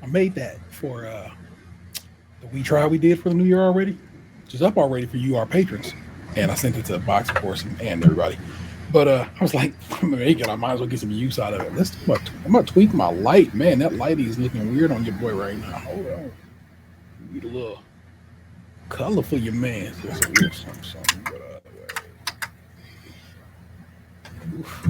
made that for the We Try we did for the new year already, which is up already for you, our patrons. And I sent it to Box, of course, and everybody. But I was like, I'm gonna make it. I might as well get some use out of it. I'm gonna tweak my light, man. That lighting is looking weird on your boy right now. Hold on, need a little color for your man. Just a little something. But oof.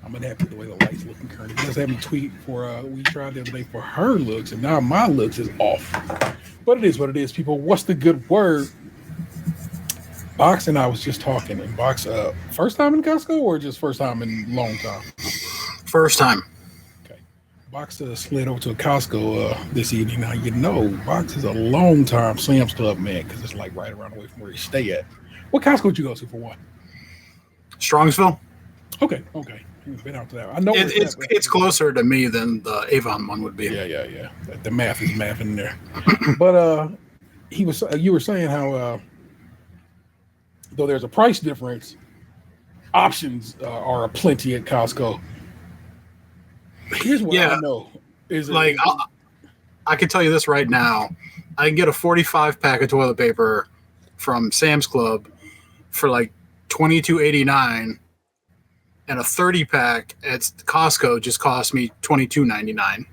I'm gonna have to the way the lights looking currently. He does have me tweet for We Tried the other day for her looks, and now my looks is off. But it is what it is, people. What's the good word? Box and I was just talking, and Box, first time in Costco or just first time in a long time? First time. Okay. Box slid over to a Costco this evening. Now, you know, Box is a long time Sam's Club man because it's like right around the way from where you stay at. What Costco would you go to for one? Strongsville. Okay. Been out to that. I know it's closer to me than the Avon one would be. Yeah. The math is math in there. But you were saying how though there's a price difference, options are aplenty at Costco. Here's what I know is like I can tell you this right now. I can get a 45 pack of toilet paper from Sam's Club for like $22.89. And a 30 pack at Costco just cost me $22.99.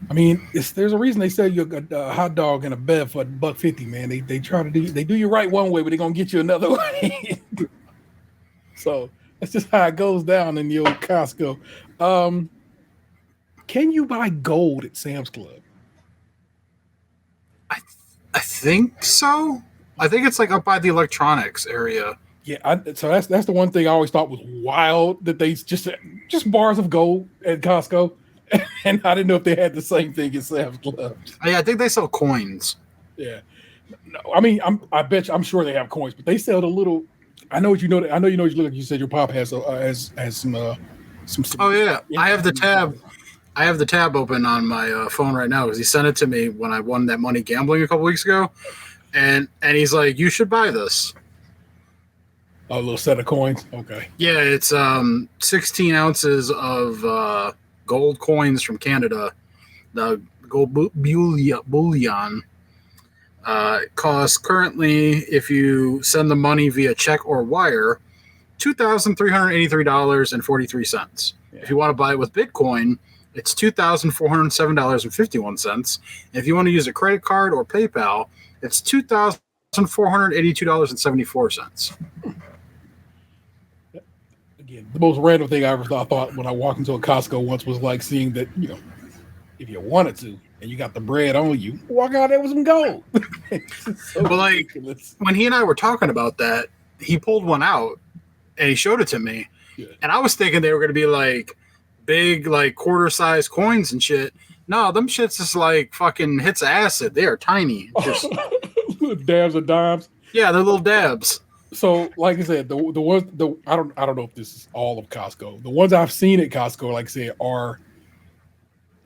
I mean, there's a reason they sell you a hot dog and a bev for $1.50, man. They try to do you right one way, but they're gonna get you another way. So that's just how it goes down in the old Costco. Can you buy gold at Sam's Club? I think so. I think it's like up by the electronics area. Yeah, so that's the one thing I always thought was wild, that they just bars of gold at Costco, and I didn't know if they had the same thing as Sam's Club. Yeah, I think they sell coins. Yeah, no, I mean, I'm sure they have coins, but they sell the little. I know what you know. I know you know. You said your pop has some. Oh yeah, I have the tab. I have the tab open on my phone right now because he sent it to me when I won that money gambling a couple weeks ago, and he's like, "You should buy this." A little set of coins. Okay. Yeah, it's 16 ounces of gold coins from Canada. The gold bullion costs currently, if you send the money via check or wire, $2,383.43. Yeah. If you want to buy it with Bitcoin, it's $2,407.51. And if you want to use a credit card or PayPal, it's $2,482.74. Again, the most random thing I ever thought when I walked into a Costco once was like seeing that, you know, if you wanted to and you got the bread on you, walk out there with some gold. So like ridiculous. When he and I were talking about that, he pulled one out and he showed it to me. Yeah. And I was thinking they were going to be like big, like quarter-sized coins and shit. No, them shits is like fucking hits of acid. They are tiny. Just dabs of dimes. Yeah, they're little dabs. So, like I said, the ones I don't know if this is all of Costco. The ones I've seen at Costco, like I said, are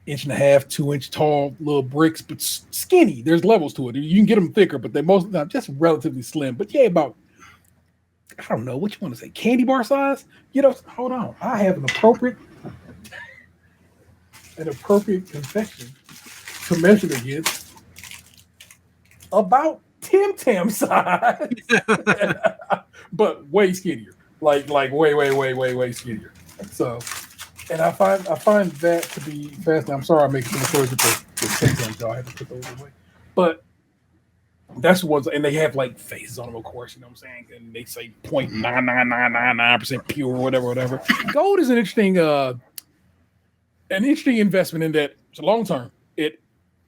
1.5 inch, 2 inch tall little bricks, but skinny. There's levels to it. You can get them thicker, but they're most not just relatively slim. But yeah, about I don't know what you want to say, candy bar size. You know, hold on, I have an appropriate confection to measure against. About Tim Tam size, but way skinnier, like way skinnier. So, and I find that to be fascinating. I'm sorry I'm making some stories with the Tim Tams, y'all. I had to put those away, but that's what's, and they have like faces on them, of course. You know what I'm saying? And they say 0.99999% pure, whatever. Gold is an interesting investment in that it's a long term. It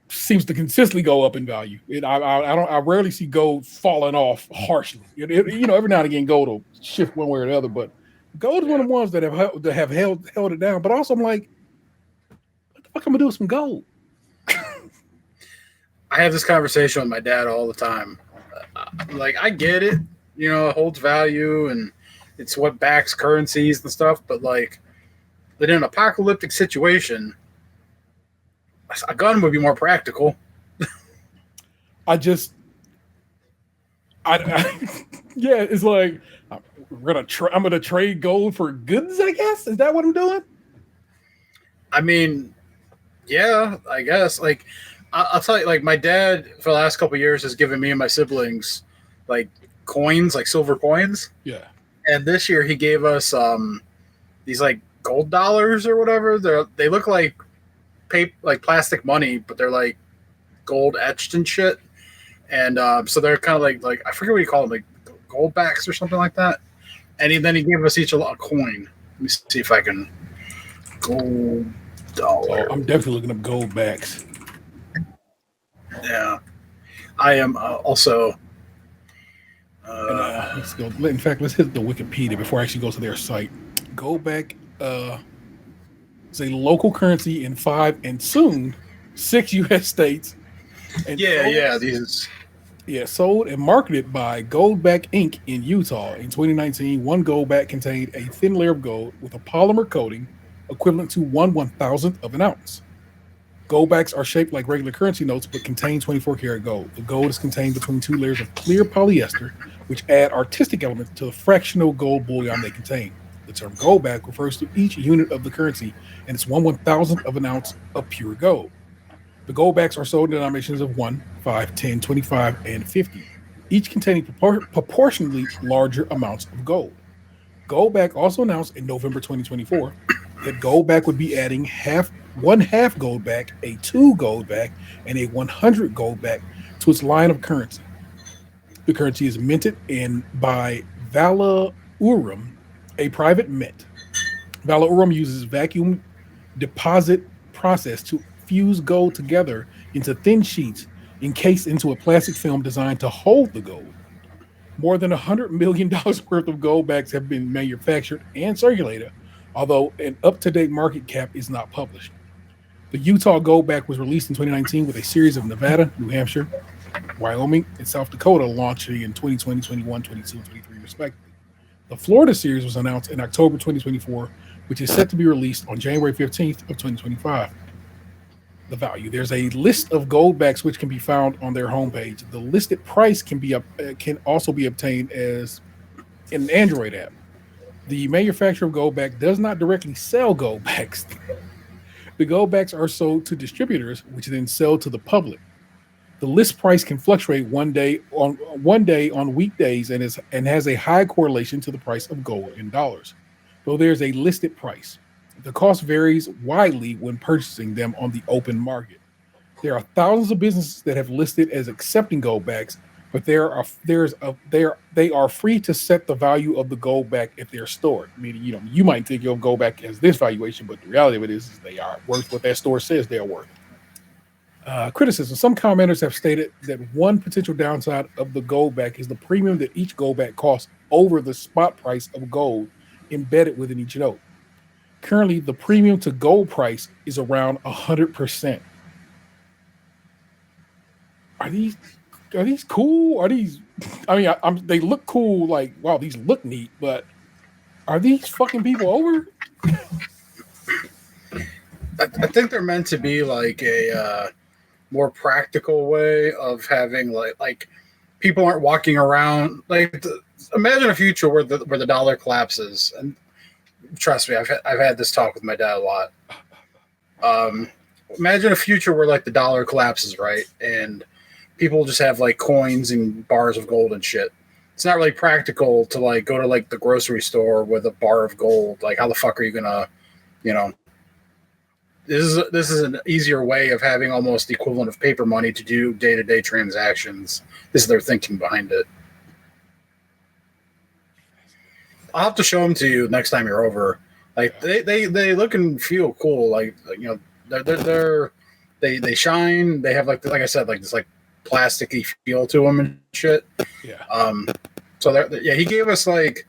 seems to consistently go up in value. I rarely see gold falling off harshly. You know, every now and again, gold will shift one way or the other, but gold is one of the ones that have held it down. But also, I'm like, what the fuck am I gonna do with some gold? I have this conversation with my dad all the time. Like, I get it, you know, it holds value and it's what backs currencies and stuff, but like, in an apocalyptic situation, a gun would be more practical. Yeah, it's like I'm gonna trade gold for goods. I guess is that what I'm doing? I mean, yeah, I guess. Like, I'll tell you, like, my dad for the last couple of years has given me and my siblings like coins, like silver coins. Yeah. And this year he gave us these like gold dollars or whatever. They look like like plastic money, but they're like gold etched and shit. And so they're kind of like I forget what you call them, like Goldbacks or something like that. And then he gave us each a coin. Let me see if I can gold dollar. Oh, I'm definitely looking up Goldbacks. Yeah, I am also. Let's go. In fact, let's hit the Wikipedia before I actually go to their site. Goldback is a local currency in 5 and soon 6 U.S. states. And sold and marketed by Goldback Inc. in Utah. In 2019, one Goldback contained a thin layer of gold with a polymer coating equivalent to 1/1000th of an ounce. Goldbacks are shaped like regular currency notes but contain 24 karat gold. The gold is contained between 2 layers of clear polyester, which add artistic elements to the fractional gold bullion they contain. The term Goldback refers to each unit of the currency, and it's 1/1000th of an ounce of pure gold. The Goldbacks are sold in denominations of 1, 5, 10, 25, and 50, each containing proportionally larger amounts of gold. Goldback also announced in November 2024 that Goldback would be adding one half Goldback, a 2 Goldback, and a 100 Goldback to its line of currency. The currency is minted by Valaurum, a private mint. Valaurum uses vacuum deposit process to fuse gold together into thin sheets encased into a plastic film designed to hold the gold. More than $100 million worth of Goldbacks have been manufactured and circulated, although an up-to-date market cap is not published. The Utah Goldback was released in 2019 with a series of Nevada, New Hampshire, Wyoming, and South Dakota launching in 2020, 21, 22, and 23 respectively. The Florida series was announced in October 2024, which is set to be released on January 15th of 2025. The value. There's a list of Goldbacks which can be found on their homepage. The listed price can also be obtained as in an Android app. The manufacturer of Goldback does not directly sell Goldbacks. The Goldbacks are sold to distributors, which then sell to the public. The list price can fluctuate one day on weekdays and has a high correlation to the price of gold in dollars. Though there's a listed price, the cost varies widely when purchasing them on the open market. There are thousands of businesses that have listed as accepting Goldbacks, but they are free to set the value of the Goldback if they're stored. Meaning, you might think your Goldback has this valuation, but the reality of it is they are worth what that store says they are worth. Criticism. Some commenters have stated that one potential downside of the Goldback is the premium that each Goldback costs over the spot price of gold embedded within each note. Currently, the premium to gold price is around 100%. Are these cool? Are these? I mean, they look cool. Like, wow, these look neat. But are these fucking people over? I think they're meant to be like a more practical way of having like people aren't walking around like. Imagine a future where the dollar collapses, and trust me, I've had this talk with my dad a lot. Imagine a future where like the dollar collapses, right, and people just have like coins and bars of gold and shit. It's not really practical to like go to like the grocery store with a bar of gold. Like, how the fuck are you gonna, This is an easier way of having almost the equivalent of paper money to do day-to-day transactions. This is their thinking behind it. I'll have to show them to you next time you're over. Like they look and feel cool. Like they shine. They have like I said, like this like plasticky feel to them and shit. Yeah. So he gave us like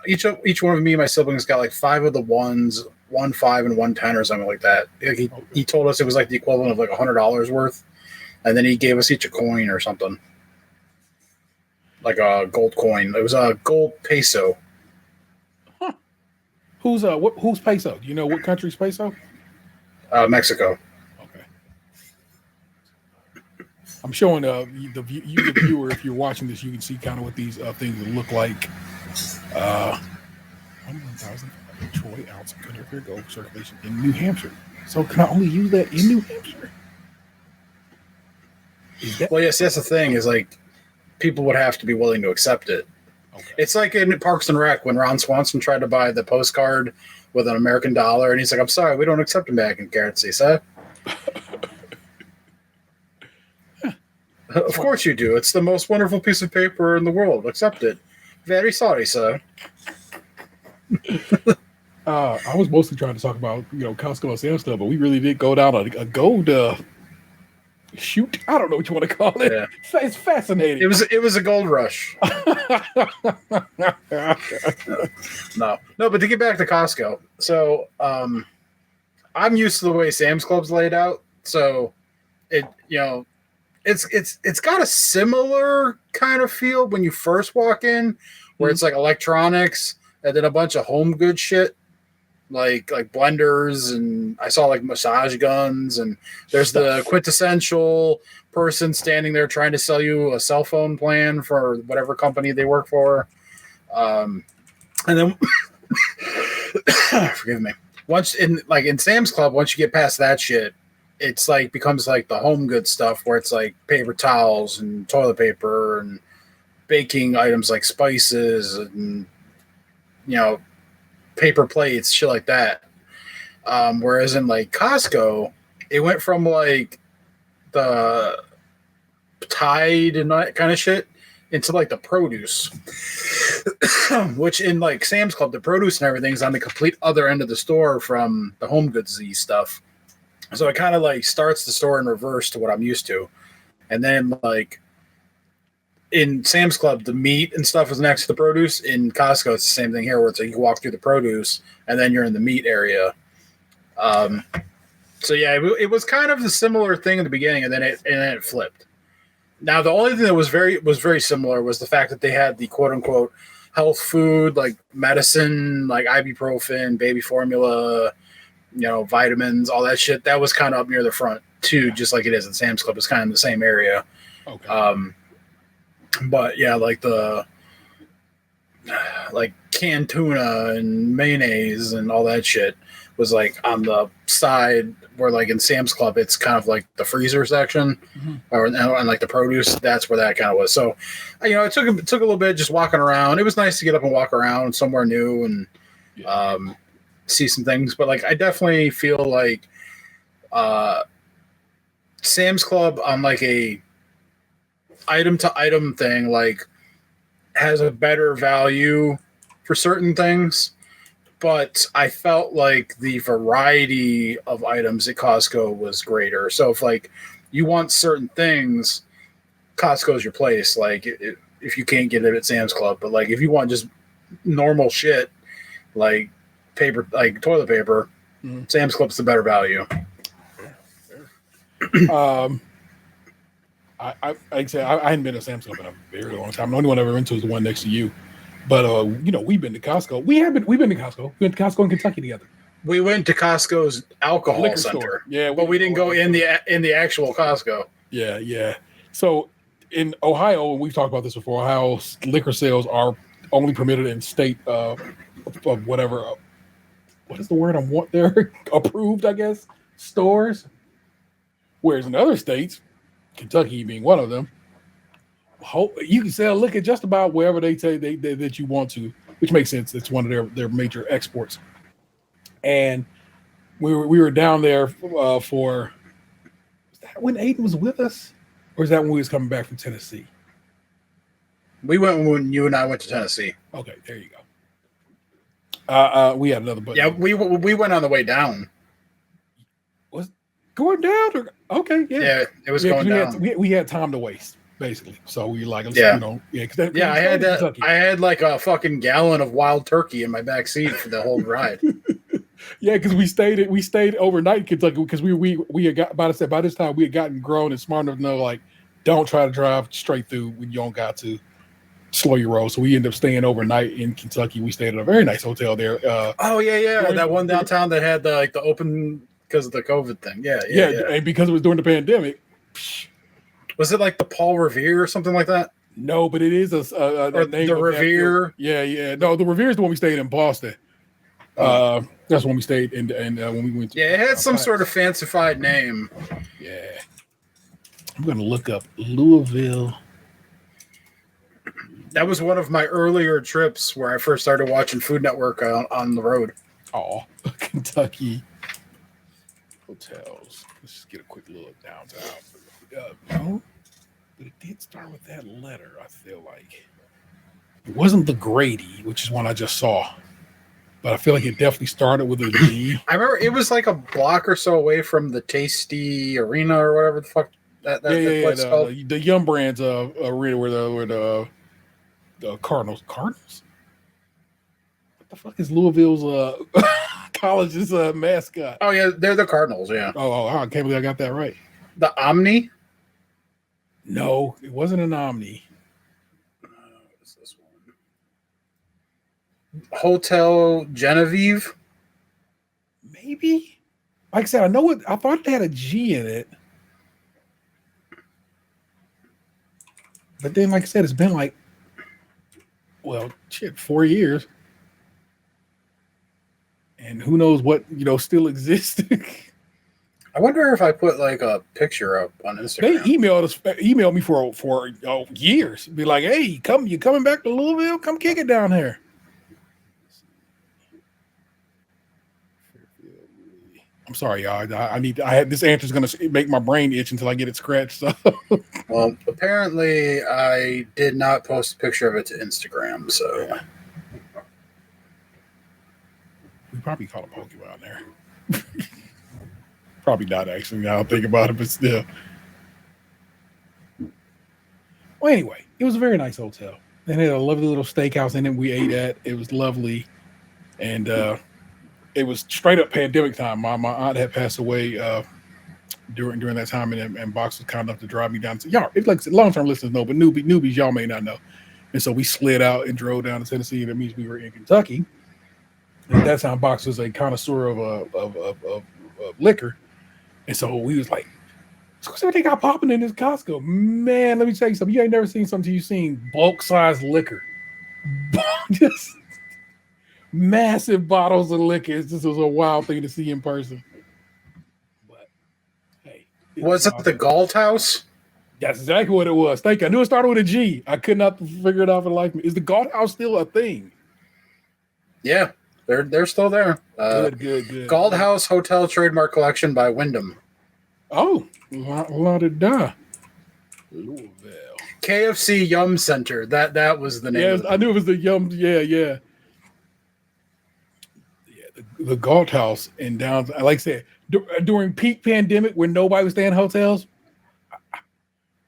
each one of me and my siblings got like 5 of the ones, 1 5 and 1 10 or something like that. He told us it was like the equivalent of like $100 worth, and then he gave us each a coin or something. Like a gold coin. It was a gold peso. Huh. Who's peso? Do you know what country's peso? Mexico. Okay. I'm showing the viewer, if you're watching this, you can see kind of what these things look like. 1,000. Troy ounce of Good Fair Gold circulation in New Hampshire. So can I only use that in New Hampshire? Well, yes, that's the thing. Is like people would have to be willing to accept it. Okay. It's like in Parks and Rec when Ron Swanson tried to buy the postcard with an American dollar, and he's like, "I'm sorry, we don't accept American currency, sir." Of course you do. It's the most wonderful piece of paper in the world. Accept it. Very sorry, sir. I was mostly trying to talk about Costco and Sam's stuff, but we really did go down a gold shoot. I don't know what you want to call it. Yeah. It's fascinating. It was a gold rush. No, but to get back to Costco, so I'm used to the way Sam's Club's laid out. So it's got a similar kind of feel when you first walk in, where it's like electronics and then a bunch of home good shit, like blenders, and I saw like massage guns, and there's the quintessential person standing there trying to sell you a cell phone plan for whatever company they work for. And then forgive me. Once in Sam's Club, once you get past that shit, it's like becomes like the home good stuff where it's like paper towels and toilet paper and baking items like spices and paper plates, shit like that. Whereas in like Costco, it went from like the Tide and that kind of shit into like the produce, which in like Sam's Club, the produce and everything's on the complete other end of the store from the home goodsy stuff. So it kind of like starts the store in reverse to what I'm used to. And then like in Sam's Club, the meat and stuff is next to the produce. In Costco, it's the same thing here, where it's like you walk through the produce and then you're in the meat area. So yeah, it was kind of a similar thing in the beginning, and then it flipped. Now the only thing that was very similar was the fact that they had the quote unquote health food, like medicine, like ibuprofen, baby formula, vitamins, all that shit. That was kind of up near the front too, just like it is in Sam's Club. It's kind of in the same area. Okay. But yeah, like the canned tuna and mayonnaise and all that shit was like on the side, where like in Sam's Club it's kind of like the freezer section, and like the produce. That's where that kind of was. So, it took a little bit just walking around. It was nice to get up and walk around somewhere new and see some things. But like I definitely feel like Sam's Club on like a item to item thing like has a better value for certain things, but I felt like the variety of items at Costco was greater. So if like you want certain things, Costco's your place. Like if you can't get it at Sam's Club, but like if you want just normal shit like paper, like toilet paper, Sam's Club's the better value. I hadn't been to Sam's Club in a very long time. The only one I've ever been to is the one next to you. But we've been to Costco. We've been to Costco. We went to Costco in Kentucky together. We went to Costco's alcohol liquor center. Store. Yeah, but we didn't go in the actual Costco. Yeah. So in Ohio, and we've talked about this before, Ohio's liquor sales are only permitted in state of whatever. What is the word I want there? Approved, I guess, stores. Whereas in other states, Kentucky being one of them, you can sell liquor just about wherever they say that you want to, which makes sense. It's one of their major exports. And we were down there for, was that when Aiden was with us, or is that when we was coming back from Tennessee? We went when you and I went to Tennessee. Okay, there you go. We had another button. Yeah, we went on the way down. Was going down? Okay, yeah. Yeah, it was going down. We had time to waste, basically. So we like, I had like a fucking gallon of wild turkey in my back seat for the whole ride. Yeah, because we stayed overnight in Kentucky because we had got by this time we had gotten grown and smart enough to know like don't try to drive straight through when you don't got to. Slow your roll. So we ended up staying overnight in Kentucky. We stayed at a very nice hotel there. That one downtown that had the open because of the COVID thing. Yeah. And because it was during the pandemic. Was it like the Paul Revere or something like that? No, but it is a name. The Revere. Yeah. No, the Revere is the one we stayed in Boston. That's when we stayed, and when we went to it had some sort of fancified name. Yeah, I'm gonna look up Louisville. That was one of my earlier trips where I first started watching Food Network on the road. Oh, Kentucky hotels. Let's just get a quick look downtown. No, but it did start with that letter. I feel like it wasn't the Grady, which is one I just saw, but I feel like it definitely started with a G. I remember it was like a block or so away from the Tasty Arena or whatever the fuck that place called. The Yum Brands arena where the Cardinals. Cardinals? What the fuck is Louisville's college's mascot? Oh yeah, they're the Cardinals. Yeah. Oh, I can't believe I got that right. The Omni? No, it wasn't an Omni. What's this one? Hotel Genevieve? Maybe. Like I said, I know it. I thought it had a G in it. But then, like I said, it's been like, 4 years. And who knows what, still exists. I wonder if I put like a picture up on Instagram. They emailed me for years. Be like, hey, you coming back to Louisville? Come kick it down here. I'm sorry, y'all. This answer is going to make my brain itch until I get it scratched. So. Well, apparently I did not post a picture of it to Instagram, so. Yeah. We probably caught a Pokemon there. Probably not, actually, now I think about it, but still. Well, anyway, it was a very nice hotel. They had a lovely little steakhouse in it we ate at. It was lovely. And it was straight up pandemic time. My aunt had passed away during that time, and Box was kind enough to drive me down. To, y'all, it's like long-term listeners know, but newbies, y'all may not know. And so we slid out and drove down to Tennessee, and that means we were in Kentucky. And at that time, Box was a connoisseur of liquor. And so we was like, what's everything got popping in this Costco? Man, let me tell you something. You ain't never seen something you've seen bulk size liquor. Just massive bottles of liquor. This was a wild thing to see in person. But hey. Was it the Galt House? That's exactly what it was. Thank you. I knew it started with a G. I could not figure it out for the life of me. Is the Galt House still a thing? Yeah. They're still there. Good. Galt House Hotel Trademark Collection by Wyndham. Oh, la-da-da. Louisville. KFC Yum Center. That was the name. Yes, I knew it was the Yum. Yeah. The Galt House in downtown. Like I said, during peak pandemic when nobody was staying in hotels,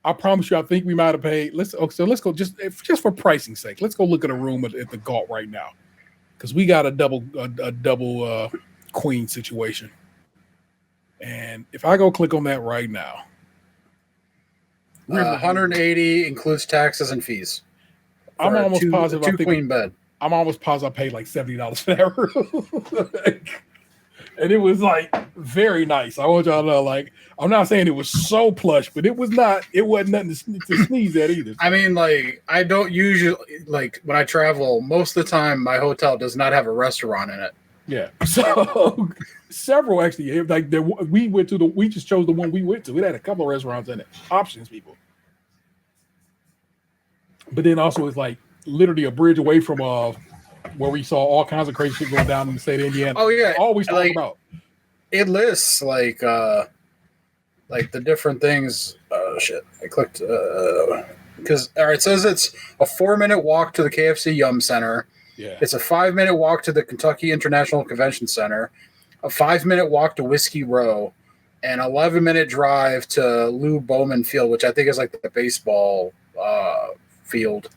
I promise you, I think we might have paid. Let's go just for pricing sake. Let's go look at a room at the Galt right now. Because we got a double queen situation. And if I go click on that right now. 180 includes taxes and fees. I'm almost positive. Two queen bed. I'm almost positive I paid like $70 for that room. And it was like very nice. I want y'all to know, like, I'm not saying it was so plush, but it wasn't nothing to sneeze at either. I mean, like, I don't usually, like, when I travel, most of the time my hotel does not have a restaurant in it. Yeah. So several actually, like we just chose the one we went to. It had a couple of restaurants in it. Options, people. But then also it's like literally a bridge away from where we saw all kinds of crazy shit going down in the state of Indiana. Oh yeah, always talking about. It lists like the different things. Shit, I clicked because it says it's a 4-minute walk to the KFC Yum Center. Yeah, it's a 5-minute walk to the Kentucky International Convention Center, a 5-minute walk to Whiskey Row, an 11-minute drive to Lou Bowman Field, which I think is like the baseball field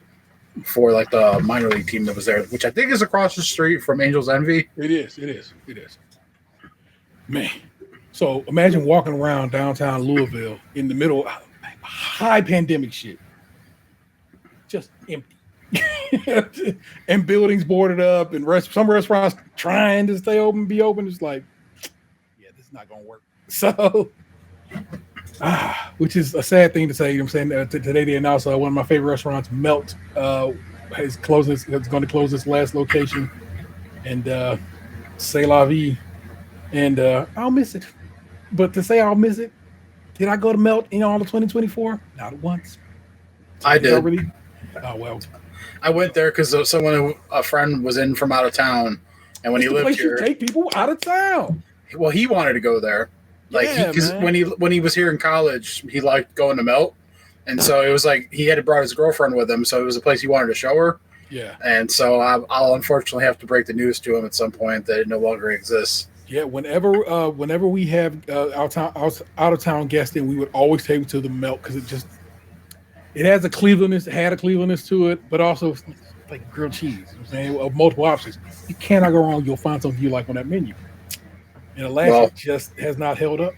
for like the minor league team that was there, which I think is across the street from Angels Envy. It is. Man, so imagine walking around downtown Louisville in the middle of high pandemic shit, just empty, and buildings boarded up, and some restaurants trying to stay open, be open. It's like, yeah, this is not gonna work. So, which is a sad thing to say. You know what I'm saying? Today they announced one of my favorite restaurants, Melt, is closing. It's going to close its last location, and C'est la vie. And I'll miss it. But to say I'll miss it, did I go to Melt in all of 2024? Not once. I did. Really? Oh, well. I went there because a friend was in from out of town. And when he lived here, you take people out of town. Well, he wanted to go there. Like, because when he was here in college, he liked going to Melt. And so it was like he had brought his girlfriend with him. So it was a place he wanted to show her. Yeah. And so I'll unfortunately have to break the news to him at some point that it no longer exists. Yeah, whenever we have out of town guests in, we would always take them to the Melt because it has a Clevelandness to it, but also like grilled cheese. You know what I'm saying, of multiple options. You cannot go wrong. You'll find something you like on that menu. And Alaska just has not held up.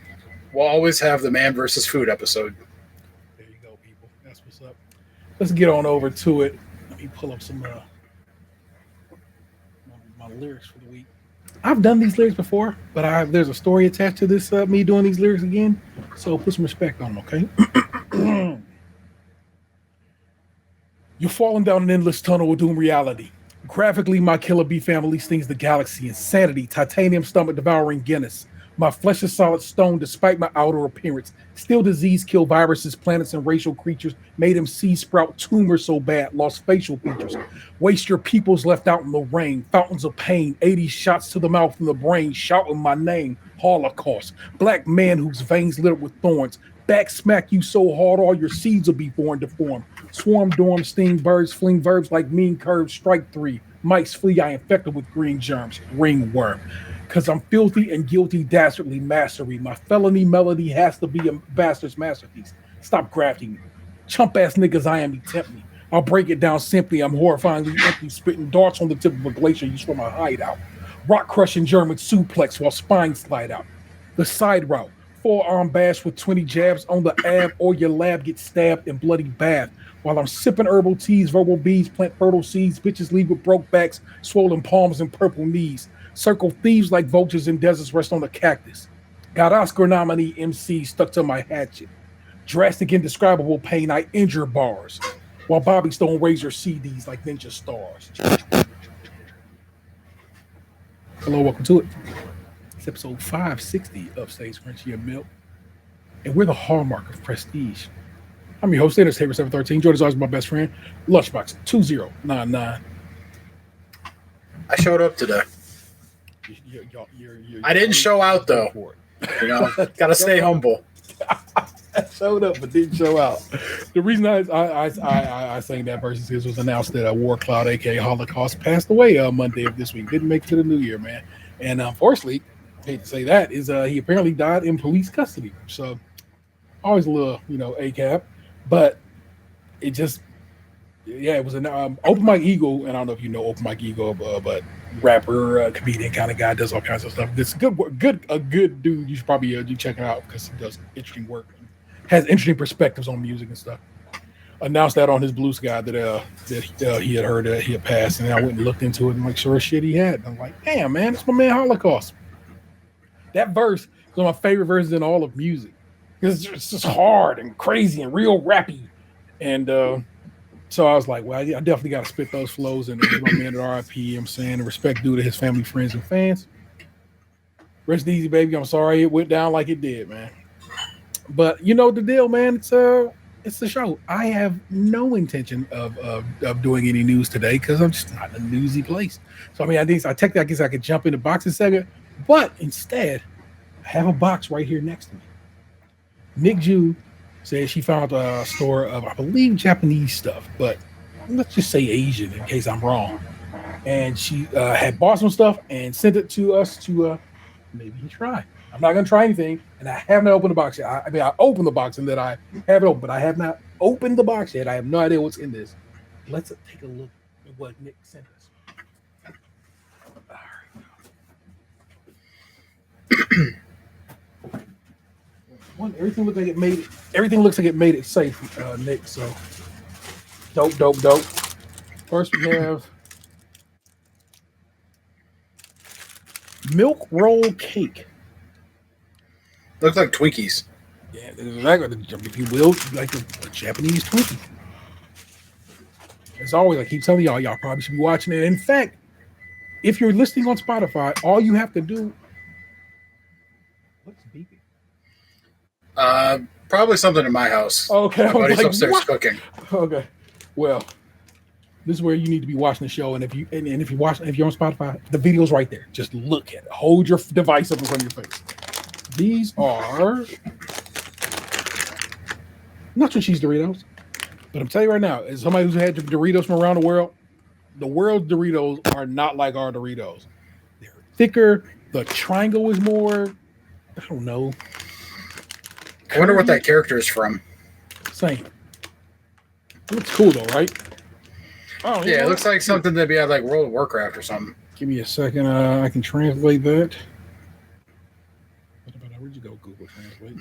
We'll always have the man versus food episode. There you go, people. That's what's up. Let's get on over to it. Let me pull up some my lyrics for the week. I've done these lyrics before, but there's a story attached to this, me doing these lyrics again. So put some respect on them, okay? You're falling down an endless tunnel of doom reality. Graphically, my killer bee family stings the galaxy. Insanity, titanium stomach devouring Guinness. My flesh is solid stone despite my outer appearance. Still disease kill viruses, planets, and racial creatures. Made them seed sprout tumors so bad, lost facial features. Waste your peoples left out in the rain. Fountains of pain, 80 shots to the mouth and the brain, shouting my name. Holocaust. Black man whose veins lit up with thorns. Back smack you so hard all your seeds will be born to form. Swarm, dorm, sting birds, fling verbs like mean curves, strike three. Mice flee, I infected with green germs, ringworm. Cause I'm filthy and guilty, dastardly mastery. My felony melody has to be a bastard's masterpiece. Stop grafting me. Chump ass niggas, I am, you tempt me. I'll break it down simply. I'm horrifyingly empty, spitting darts on the tip of a glacier used for my hideout. Rock crushing German suplex while spines slide out. The side route. Forearm bash with 20 jabs on the ab, or your lab gets stabbed in bloody bath. While I'm sipping herbal teas, verbal bees, plant fertile seeds, bitches leave with broke backs, swollen palms, and purple knees. Circle thieves like vultures in deserts rest on a cactus. Got Oscar nominee MC stuck to my hatchet. Drastic, indescribable pain, I injure bars. While Bobby Stone razor CDs like ninja stars. Hello, welcome to it. It's episode 560 of Stage Krunchy and Milk. And we're the hallmark of prestige. I'm your host, Tatum 713. Joined as always my best friend, Lunchbox 2099. I showed up today. I didn't show out though. You know, gotta stay humble. I showed up but didn't show out. The reason I sang that verse is it was announced that War Cloud, aka Holocaust, passed away Monday of this week. Didn't make it to the new year, man. And unfortunately, hate to say that, is he apparently died in police custody. So always a little, ACAB. But it just, it was an Open Mike Eagle, and I don't know if you know Open Mike Eagle, but rapper, comedian kind of guy, does all kinds of stuff. It's a good dude. You should probably check it out because he does interesting work, has interesting perspectives on music and stuff. Announced that on his Blue Sky that he had heard that he had passed, and I went and looked into it and like sure shit he had. And I'm like, damn man, it's my man Holocaust. That verse is one of my favorite verses in all of music. It's just hard and crazy and real rappy. And so I was like, well, I definitely got to spit those flows. And my man at RIP, I'm saying, and respect due to his family, friends, and fans. Rest easy, baby. I'm sorry it went down like it did, man. But you know the deal, man. It's the show. I have no intention of doing any news today because I'm just not in a newsy place. So I mean, I guess I could jump in the boxing segment, but instead, I have a box right here next to me. Nick Ju said she found a store of, I believe, Japanese stuff, but let's just say Asian in case I'm wrong. And she had bought some stuff and sent it to us to maybe try. I'm not going to try anything, and I have not opened the box yet. I opened the box and that I have it open, but I have not opened the box yet. I have no idea what's in this. Let's take a look at what Nick sent us. Everything looks like it made it safe, Nick. So dope. First we have milk roll cake. Looks like Twinkies. Yeah, if you will, like a Japanese Twinkie. As always, I keep telling y'all probably should be watching it. In fact, if you're listening on Spotify, all you have to do. What's beeping? Probably something in my house. Okay, My buddy's like, upstairs what? cooking. Okay, well, this is where you need to be watching the show, and if you're on Spotify, the video's right there. Just look at it. Hold your device up in front of your face. These are nacho cheese Doritos, but I'm telling you right now, as somebody who's had Doritos from around the world's Doritos are not like our Doritos. They're thicker. The triangle is more. I don't know. I wonder what that character is from. Same. It looks cool though, right? Oh yeah, it looks like something that'd be out like World of Warcraft or something. Give me a second. I can translate that. Where'd you go, Google Translate?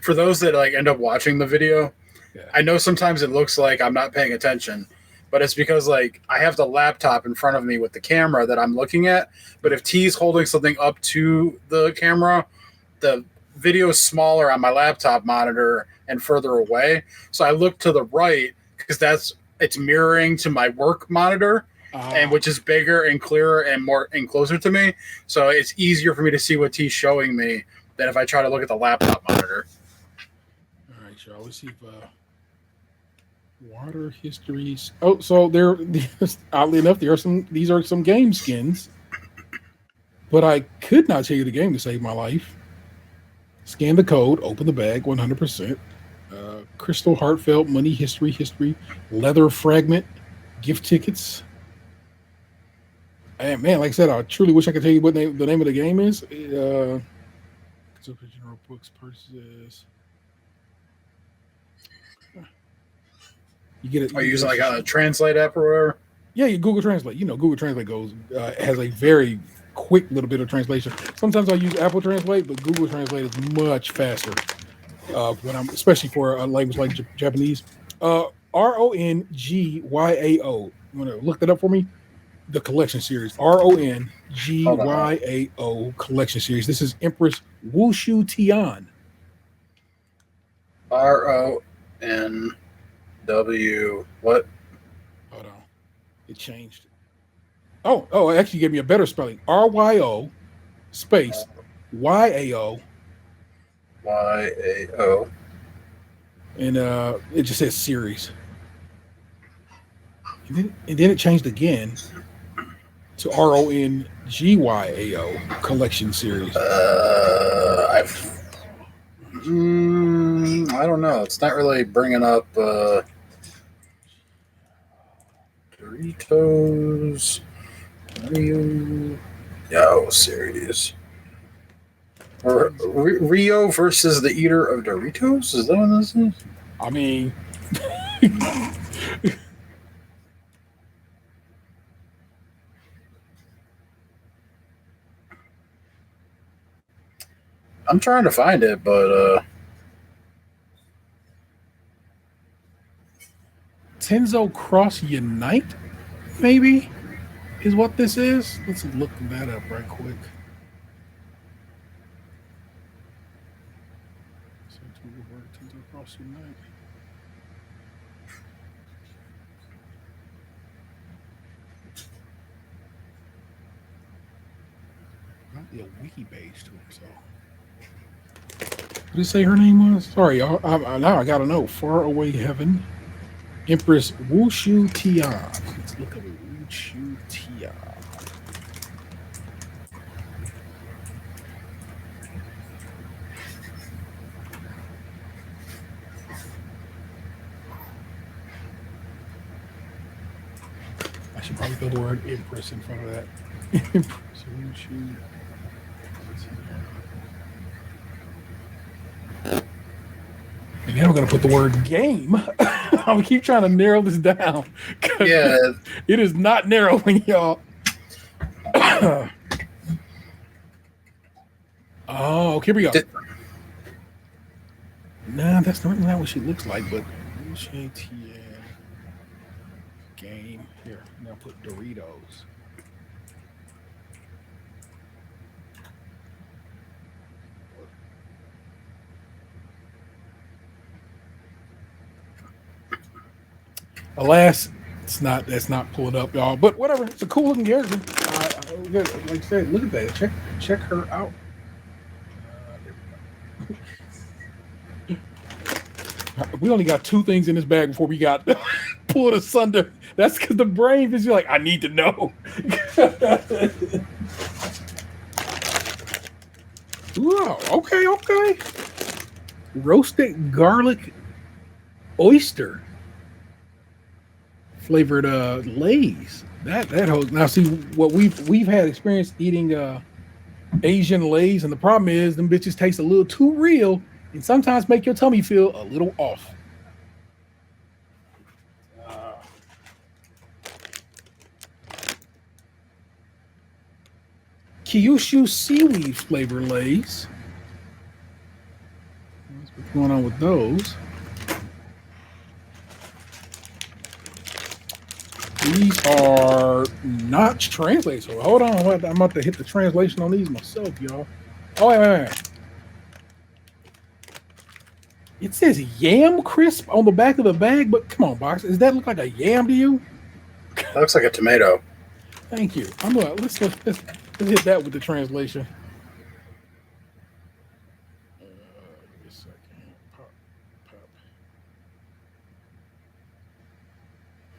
For those that like end up watching the video, yeah. I know sometimes it looks like I'm not paying attention, but it's because like I have the laptop in front of me with the camera that I'm looking at. But if T's holding something up to the camera, the video is smaller on my laptop monitor and further away. So I look to the right because it's mirroring to my work monitor, and which is bigger and clearer and more and closer to me. So it's easier for me to see what T's showing me than if I try to look at the laptop monitor. All right, y'all. Let's see if water histories. Oh, so there. Oddly enough, these are some game skins, but I could not tell you the game to save my life. Scan the code, open the bag, 100%. Crystal, heartfelt, money, history, leather fragment, gift tickets. And man, like I said, I truly wish I could tell you what the name of the game is. General books purchases. You get it. Are you using like a translate app or whatever? Yeah, you Google Translate. You know, Google Translate has a very quick little bit of translation. Sometimes I use Apple Translate, but Google Translate is much faster. Especially for a language like Japanese. RONGYAO. You want to look that up for me? The collection series. RONGYAO collection series. This is Empress Wushu Tian. RONW what? Hold on. It changed. Oh, it actually gave me a better spelling. RYO space YAO. YAO. And it just says series. And then it changed again to RONGYAO collection series. I don't know. It's not really bringing up Doritos Yo series. Rio versus the Eater of Doritos? Is that what this is? I mean, I'm trying to find it, but Tenzo Cross Unite, maybe, is what this is. Let's look that up right quick. Tenzo Cross Unite. Might be a wiki page to it, so. What did it say her name was? Sorry, y'all. Now I gotta know. Far Away Heaven. Empress Wushu Tian. Let's look at Wushu Tian. I should probably throw the word Empress in front of that. Empress Wushu. And then I'm going to put the word game. I'm going to keep trying to narrow this down. Yeah. It is not narrowing, y'all. Oh, here we go. Nah, that's not what she looks like, but game. Here, now put Doritos. Alas, that's not pulling up, y'all. But whatever, it's a cool looking character. Like I said, look at that. Check her out. We only got 2 things in this bag before we got pulled asunder. That's because the brain is like, I need to know. Wow. Okay. Roasted garlic oyster flavored Lay's. That holds. Now see what we've had experience eating Asian Lay's, and the problem is them bitches taste a little too real and sometimes make your tummy feel a little off. Kyushu seaweed flavor Lay's. What's going on with those? These are not translated. So hold on. I'm about to hit the translation on these myself, y'all. Oh, wait. It says yam crisp on the back of the bag, but come on, box. Does that look like a yam to you? That looks like a tomato. Thank you. Let's hit that with the translation. Give me a second. Pop.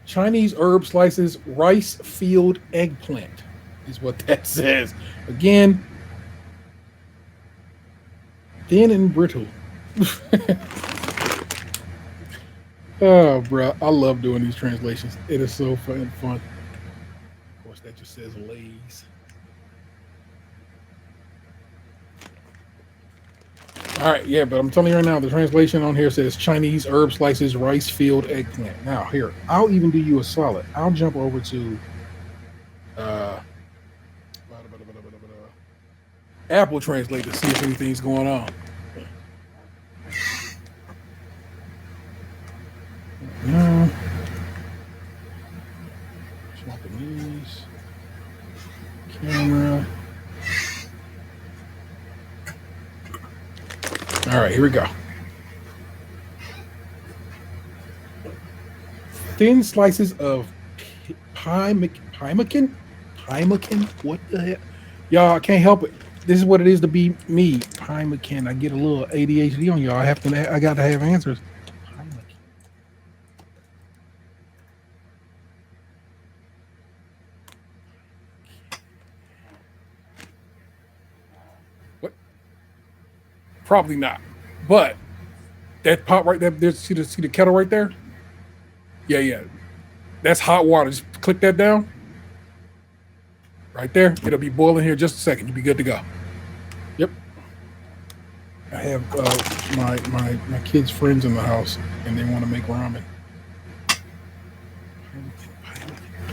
Chinese herb slices, rice field eggplant is what that says. Again, thin and brittle. Oh, bro, I love doing these translations. It is so fun. Of course, that just says Lay's. All right, yeah, but I'm telling you right now, the translation on here says Chinese herb slices, rice field eggplant. Now, here, I'll even do you a solid. I'll jump over to Apple Translate to see if anything's going on. No. Japanese camera. All right, here we go. Thin slices of pimlican. What the heck? Y'all, I can't help it. This is what it is to be me. Pimlican. I get a little ADHD on y'all. I got to have answers. What? Probably not. But that pot right there, see the kettle right there? Yeah. That's hot water. Just click that down. Right there. It'll be boiling here just a second. You'll be good to go. Yep. I have my kids' friends in the house, and they want to make ramen.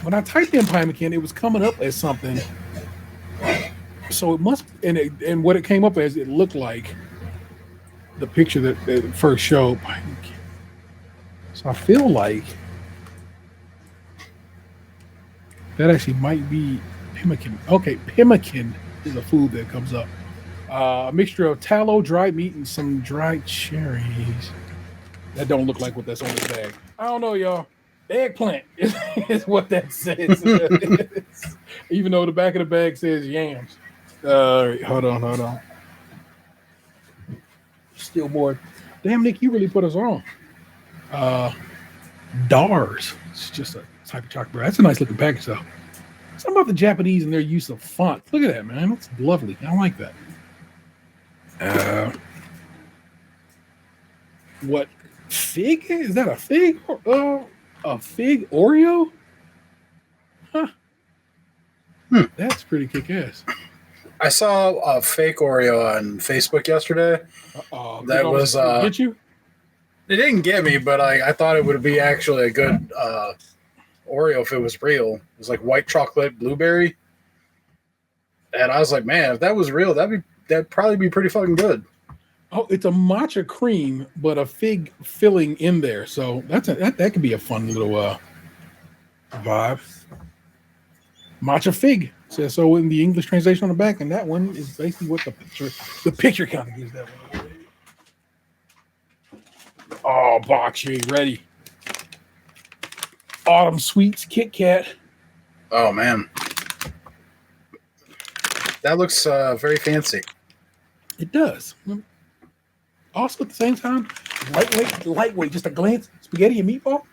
When I typed in Pimlican, it was coming up as something. So it must, and what it came up as, it looked like the picture that first showed. So I feel like that actually might be pemmican. Okay, pemmican is a food that comes up. A mixture of tallow, dried meat, and some dried cherries. That don't look like what that's on the bag. I don't know, y'all. Eggplant is what that says. Even though the back of the bag says yams. Hold on. Still bored. Damn, Nick, you really put us on. Dars. It's just a type of chocolate bar. That's a nice looking package, though. Something about the Japanese and their use of font. Look at that, man. That's lovely. I like that. What fig? Is that a fig? A fig Oreo? Huh. That's pretty kick-ass. I saw a fake Oreo on Facebook yesterday. That was get you? It didn't get me, but I thought it would be actually a good Oreo if it was real. It was like white chocolate blueberry, and I was like, man, if that was real, that'd probably be pretty fucking good. Oh, it's a matcha cream, but a fig filling in there. So that could be a fun little vibe. Matcha fig says so in the English translation on the back, and that one is basically what the picture kind of gives that one. Oh, box, you ain't ready. Autumn Sweets Kit Kat. Oh man, That looks very fancy. It does. Also, at the same time, lightweight. Just a glance, spaghetti and meatball.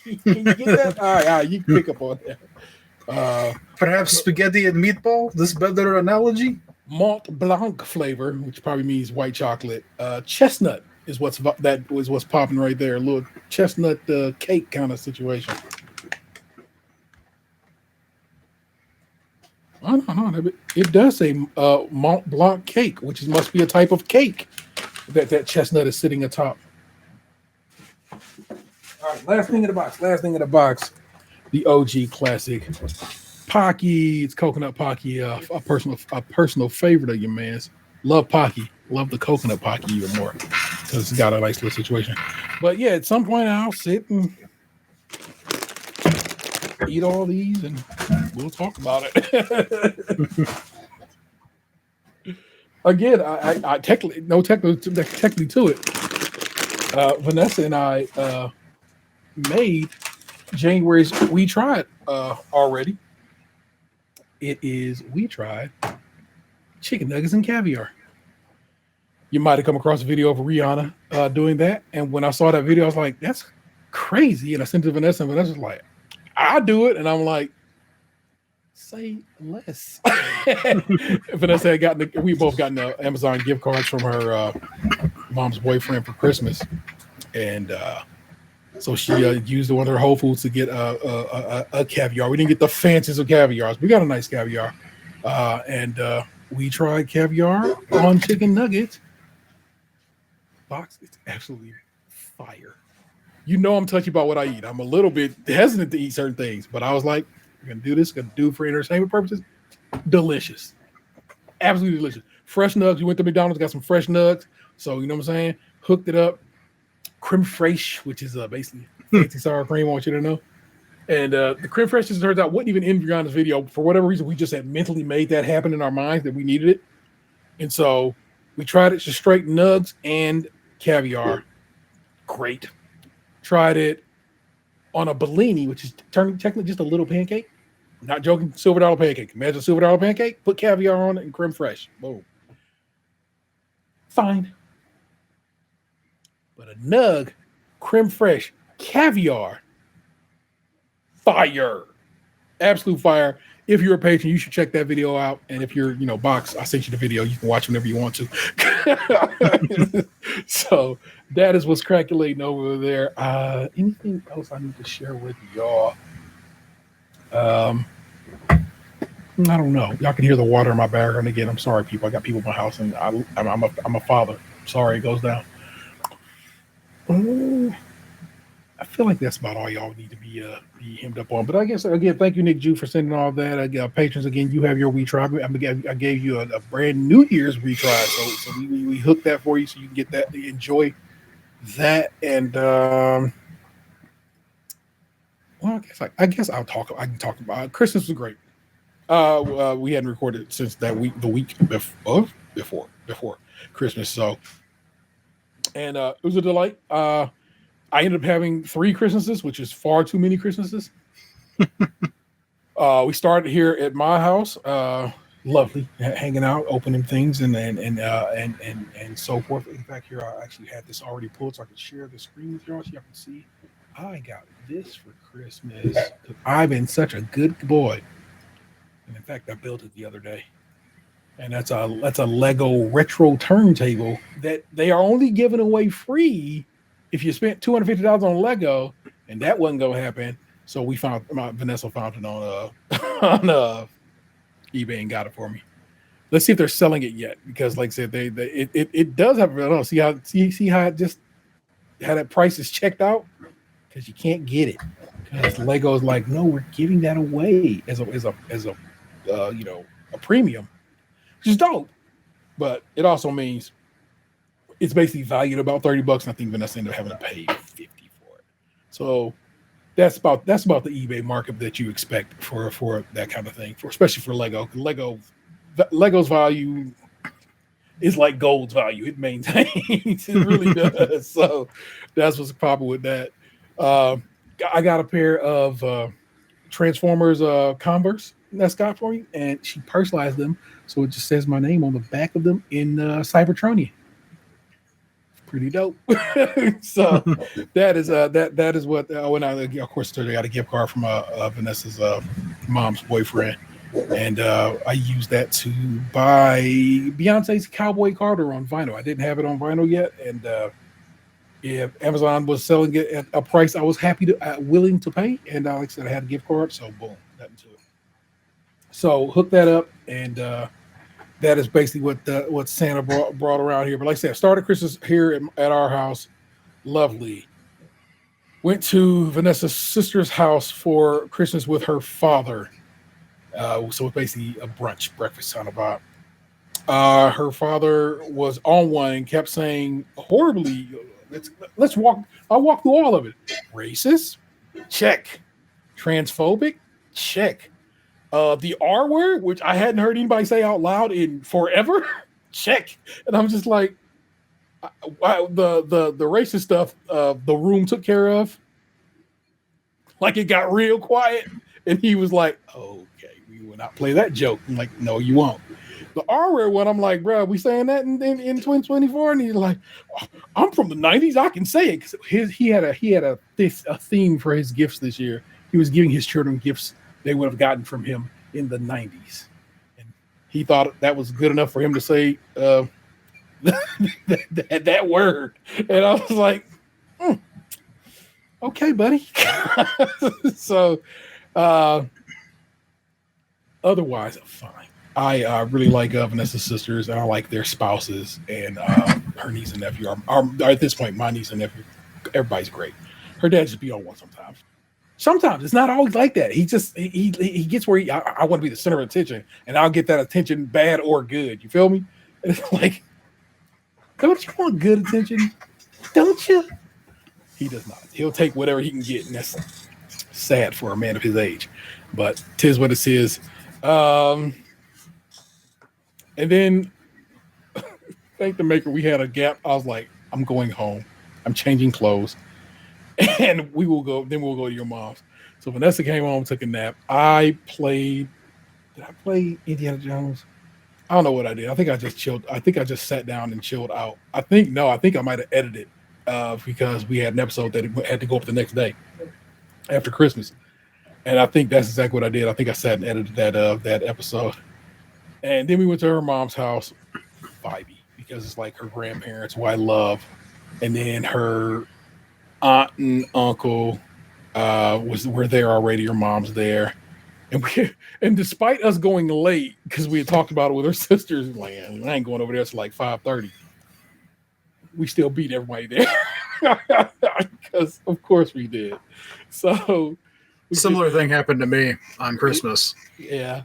Can you get that? All right, you can pick up on that. Perhaps spaghetti and meatball. This better analogy. Mont Blanc flavor, which probably means white chocolate. Chestnut is what's popping right there. A little chestnut cake kind of situation. Oh, no, it does say Mont Blanc cake, which must be a type of cake that chestnut is sitting atop. All right, last thing in the box. The OG classic Pocky. It's coconut Pocky, a personal favorite of your man's. Love Pocky. Love the coconut Pocky even more because it's got a nice little situation. But yeah, at some point I'll sit and eat all these and we'll talk about it. Again, I technically to it. Vanessa and I made January's We Tried already. We tried chicken nuggets and caviar. You might have come across a video of Rihanna doing that. And when I saw that video, I was like, that's crazy. And I sent it to Vanessa, and Vanessa was like, I'll do it. And I'm like, say less. Vanessa had we both gotten Amazon gift cards from her mom's boyfriend for Christmas. And so she used one of her Whole Foods to get a caviar. We didn't get the fanciest of caviars. We got a nice caviar. And we tried caviar on chicken nuggets. Box, it's absolutely fire. You know I'm touchy about what I eat. I'm a little bit hesitant to eat certain things, but I was like, we're going to do this. Going to do it for entertainment purposes. Delicious. Absolutely delicious. Fresh nugs. We went to McDonald's, got some fresh nugs. So, you know what I'm saying? Hooked it up. Creme fraiche, which is basically fancy sour cream, I want you to know. And the creme fraiche, as it turns out, wasn't even in Rihanna's video. For whatever reason, we just had mentally made that happen in our minds that we needed it. And so we tried it just straight nugs and caviar. Great. Tried it on a Bellini, which is technically just a little pancake. Not joking, silver dollar pancake. Imagine a silver dollar pancake, put caviar on it and creme fraiche. Boom. Fine. But a nug, creme fraiche, caviar, fire. Absolute fire. If you're a patron, you should check that video out. And if you're, Box, I sent you the video. You can watch whenever you want to. So that is what's crackulating over there. Anything else I need to share with y'all? I don't know. Y'all can hear the water in my background again. I'm sorry, people. I got people in my house, and I'm a father. Sorry, it goes down. I feel like that's about all y'all need to be hemmed up on. But I guess, again, thank you, Nick Jew, for sending all that. Patrons, again, you have your We Try. I gave you a brand New Year's We Try. So we hooked that for you so you can get that, enjoy that. And, well, I guess I can talk about it. Christmas was great. We hadn't recorded since the week before Christmas. So, and it was a delight. I ended up having 3 Christmases, which is far too many Christmases. We started here at my house, lovely, hanging out, opening things, and so forth. In fact, here I actually had this already pulled, so I can share the screen with y'all so y'all can see. I got this for Christmas. I've been such a good boy, and in fact, I built it the other day. And that's a Lego retro turntable that they are only giving away free if you spent $250 on Lego, and that wasn't gonna happen. So Vanessa found it on eBay and got it for me. Let's see if they're selling it yet, because like I said, it does have. I don't know. See how that price is checked out, because you can't get it. Because Lego is like, no, we're giving that away as a premium. Which is dope, but it also means it's basically valued about $30, and I think Vanessa ended up having to pay $50 for it. So that's about the eBay markup that you expect for that kind of thing, especially for Lego. Lego's value is like gold's value; it maintains. It really does. So that's what's popping with that. I got a pair of Transformers Converse that got for me, and she personalized them so it just says my name on the back of them in Cybertronian. Pretty dope. So that is what when I of course I got a gift card from Vanessa's mom's boyfriend, and I used that to buy Beyonce's Cowboy Carter on vinyl. I didn't have it on vinyl yet, and Amazon was selling it at a price I was willing to pay, and like I said, I had a gift card, so boom, that into it. So hook that up, and that is basically what Santa brought around here. But like I said, started Christmas here at our house. Lovely. Went to Vanessa's sister's house for Christmas with her father. So it's basically a breakfast kind of vibe. Her father was on one and kept saying horribly, let's walk. I'll walk through all of it. Racist? Check. Transphobic? Check. The R word, which I hadn't heard anybody say out loud in forever, check. And I'm just like, the racist stuff, the room took care of. Like it got real quiet, and he was like, "Okay, we will not play that joke." I'm like, "No, you won't." The R word one, I'm like, "Bro, we saying that in 2024?" And he's like, "I'm from the '90s, I can say it." Cause he had a theme for his gifts this year. He was giving his children gifts they would have gotten from him in the 90s. And he thought that was good enough for him to say that word. And I was like, okay, buddy. So otherwise, I'm fine. I really like Vanessa's sisters, and I like their spouses, and her niece and nephew are at this point, my niece and nephew, everybody's great. Her dad just be on one sometimes. Sometimes it's not always like that. He just he gets where I want to be the center of attention, and I'll get that attention, bad or good. You feel me? And it's like, don't you want good attention? Don't you? He does not. He'll take whatever he can get, and that's sad for a man of his age. But 'tis what it is. And then, thank the maker, we had a gap. I was like, I'm going home. I'm changing clothes. And we'll go to your mom's. So Vanessa came home, took a nap. Did I play Indiana Jones? I don't know what I did. I think I just chilled. I think I just sat down and chilled out. I think I might have edited because we had an episode that had to go up the next day after Christmas. And I think that's exactly what I did. I think I sat and edited that episode. And then we went to her mom's house, vibey, because it's like her grandparents, who I love. And then her aunt and uncle were there already. Her mom's there, and despite us going late because we had talked about it with her sisters, like, I ain't going over there till like 5:30. We still beat everybody there because of course we did. So similar thing happened to me on Christmas. Yeah,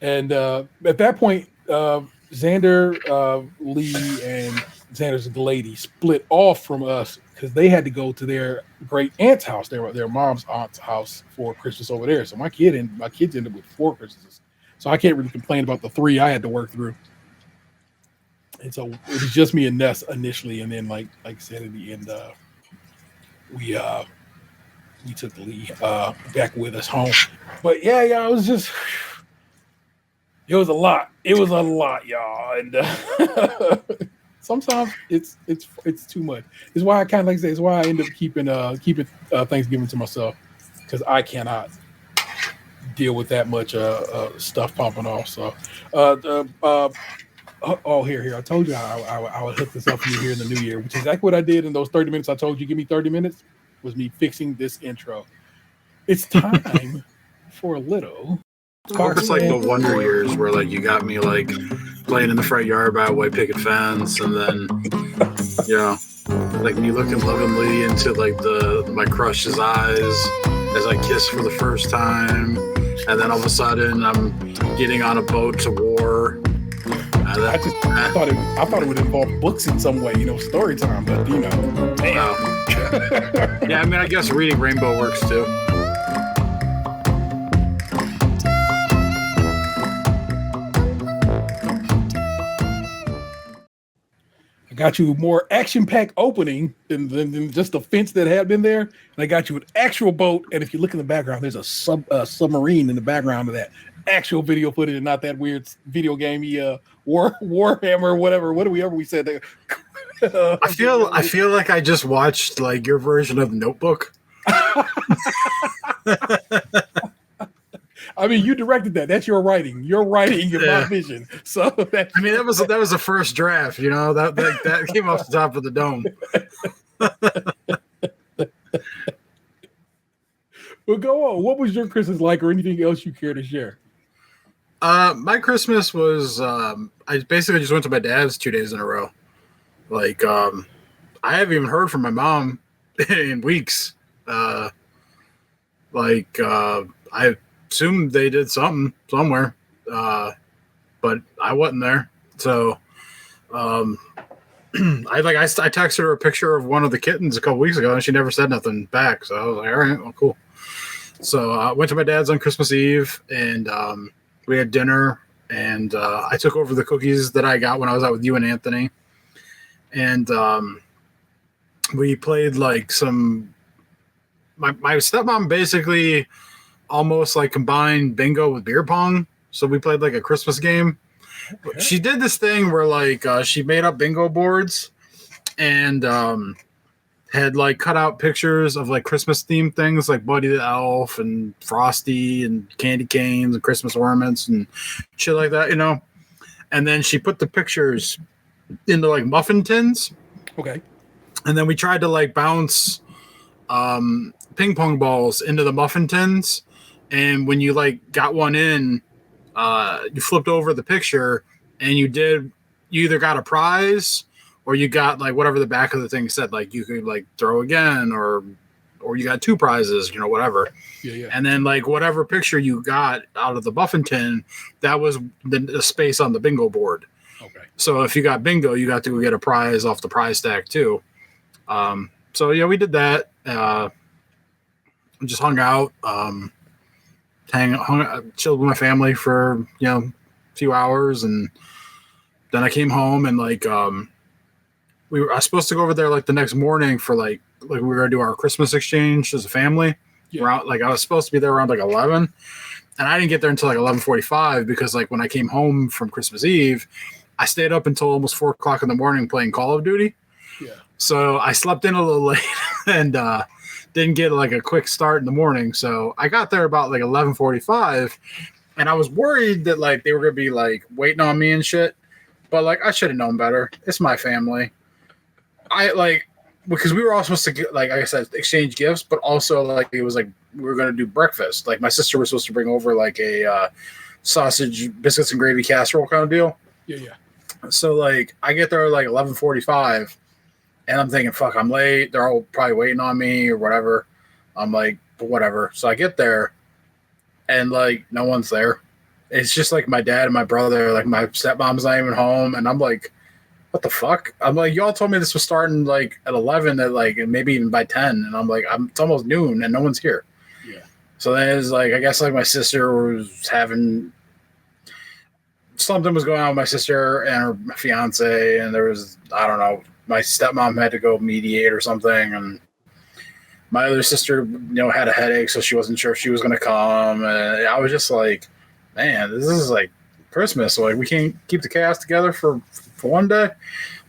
and at that point, Xander, Lee, and Xander's lady split off from us because they had to go to their great aunt's house, their mom's aunt's house for Christmas over there. So my kids ended up with 4 Christmases. So I can't really complain about the 3 I had to work through. And so it was just me and Ness initially, and then like I said at the end, we took Lee back with us home. But yeah, it was just. It was a lot. It was a lot, y'all, and sometimes it's too much. It's why I kind of like to say. It's why I end up keeping Thanksgiving to myself because I cannot deal with that much stuff popping off. So, here I told you I would hook this up for you here in the new year, which is exactly what I did in those 30 minutes. I told you, give me 30 minutes. Was me fixing this intro. It's time for a little. It's like the Wonder Years where like you got me like playing in the front yard by a white picket fence, and then like me looking lovingly into like my crush's eyes as I kiss for the first time, and then all of a sudden I'm getting on a boat to war. And then, I thought it would involve books in some way, story time, but damn. Yeah, I mean, I guess reading Rainbow works too. got you more action-packed opening than just the fence that had been there. And I got you an actual boat. And if you look in the background, there's a submarine in the background of that actual video footage, and not that weird video gamey Warhammer, whatever we said there. I feel like I just watched like your version of the Notebook. I mean, you directed that. That's your writing. Your writing in my vision. So that was the first draft. You know that came off the top of the dome. Well, go on. What was your Christmas like, or anything else you care to share? My Christmas was I basically just went to my dad's 2 days in a row. Like I haven't even heard from my mom in weeks. I assume they did something somewhere, but I wasn't there. So I texted her a picture of one of the kittens a couple weeks ago, and she never said nothing back. So I was like, all right, well, cool. So I went to my dad's on Christmas Eve, and we had dinner, and I took over the cookies that I got when I was out with you and Anthony, and we played like some. My stepmom basically almost like combined bingo with beer pong. So we played like a Christmas game. Okay. She did this thing where like she made up bingo boards and had like cut out pictures of like Christmas themed things like Buddy the Elf and Frosty and candy canes and Christmas ornaments and shit like that, you know. And then she put the pictures into like muffin tins. Okay. And then we tried to like bounce ping pong balls into the muffin tins, and when you like got one in, you flipped over the picture, and you either got a prize or you got like whatever the back of the thing said, like you could like throw again, or you got 2 prizes, you know, whatever. Yeah. And then like whatever picture you got out of the muffin tin, that was the space on the bingo board. Okay. So if you got bingo, you got to go get a prize off the prize stack too. So yeah, we did that. Just hung out, chilled with my family for a few hours, and then I came home and like I was supposed to go over there like the next morning for like we were gonna do our Christmas exchange as a family. Yeah. Around, like I was supposed to be there around like 11, and I didn't get there until like 11:45 because like when I came home from Christmas Eve, I stayed up until almost 4 o'clock in the morning playing Call of Duty. Yeah. So I slept in a little late and didn't get like a quick start in the morning. So I got there about like 11:45, and I was worried that like they were gonna be like waiting on me and shit. But like I should have known better. It's my family. Because we were all supposed to get, like I said, exchange gifts, but also like it was like we were gonna do breakfast. Like my sister was supposed to bring over like a sausage, biscuits and gravy casserole kind of deal. Yeah. So like I get there like 11:45. And I'm thinking, fuck, I'm late. They're all probably waiting on me or whatever. I'm like, whatever. So I get there, and like no one's there. It's just like my dad and my brother. Like my stepmom's not even home, and I'm like, what the fuck? I'm like, y'all told me this was starting like at 11, at like maybe even by 10, and I'm like, it's almost noon, and no one's here. Yeah. So then it's like I guess like my sister was having something was going on with my sister and her fiance, and there was I don't know. My stepmom had to go mediate or something, and my other sister, had a headache, so she wasn't sure if she was going to come. And I was just like, man, this is like Christmas. So like we can't keep the chaos together for one day.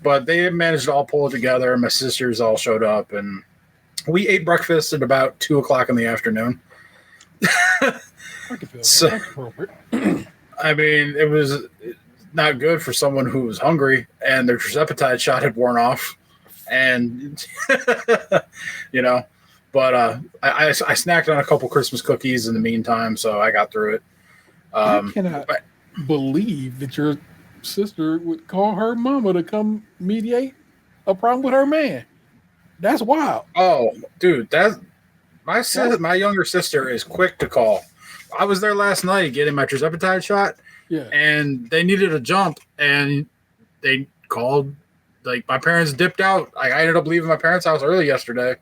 But they managed to all pull it together, and my sisters all showed up, and we ate breakfast at about 2 o'clock in the afternoon. I can feel that. I mean, it was not good for someone who was hungry and their tirzepatide shot had worn off, and but I snacked on a couple Christmas cookies in the meantime, so I got through it. I cannot believe that your sister would call her mama to come mediate a problem with her man. That's wild. Oh, dude, my younger sister is quick to call. I was there last night getting my tirzepatide shot. Yeah. And they needed a jump, and they called. Like my parents dipped out. I ended up leaving my parents' house early yesterday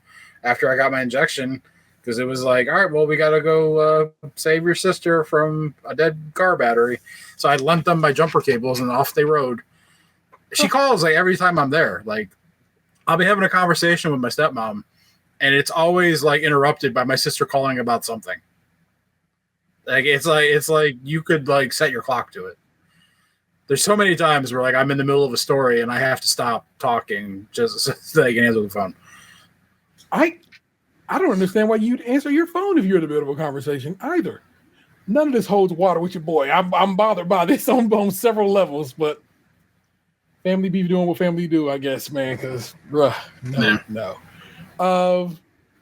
after I got my injection because it was like, all right, well, we got to go save your sister from a dead car battery. So I lent them my jumper cables, and off they rode. She calls like every time I'm there. Like I'll be having a conversation with my stepmom, and it's always like interrupted by my sister calling about something. Like it's like you could like set your clock to it. There's so many times where like I'm in the middle of a story and I have to stop talking just so I can answer the phone. I don't understand why you'd answer your phone if you're in the middle of a conversation either. None of this holds water with your boy. I'm bothered by this on several levels, but family be doing what family do, I guess, man. Because no.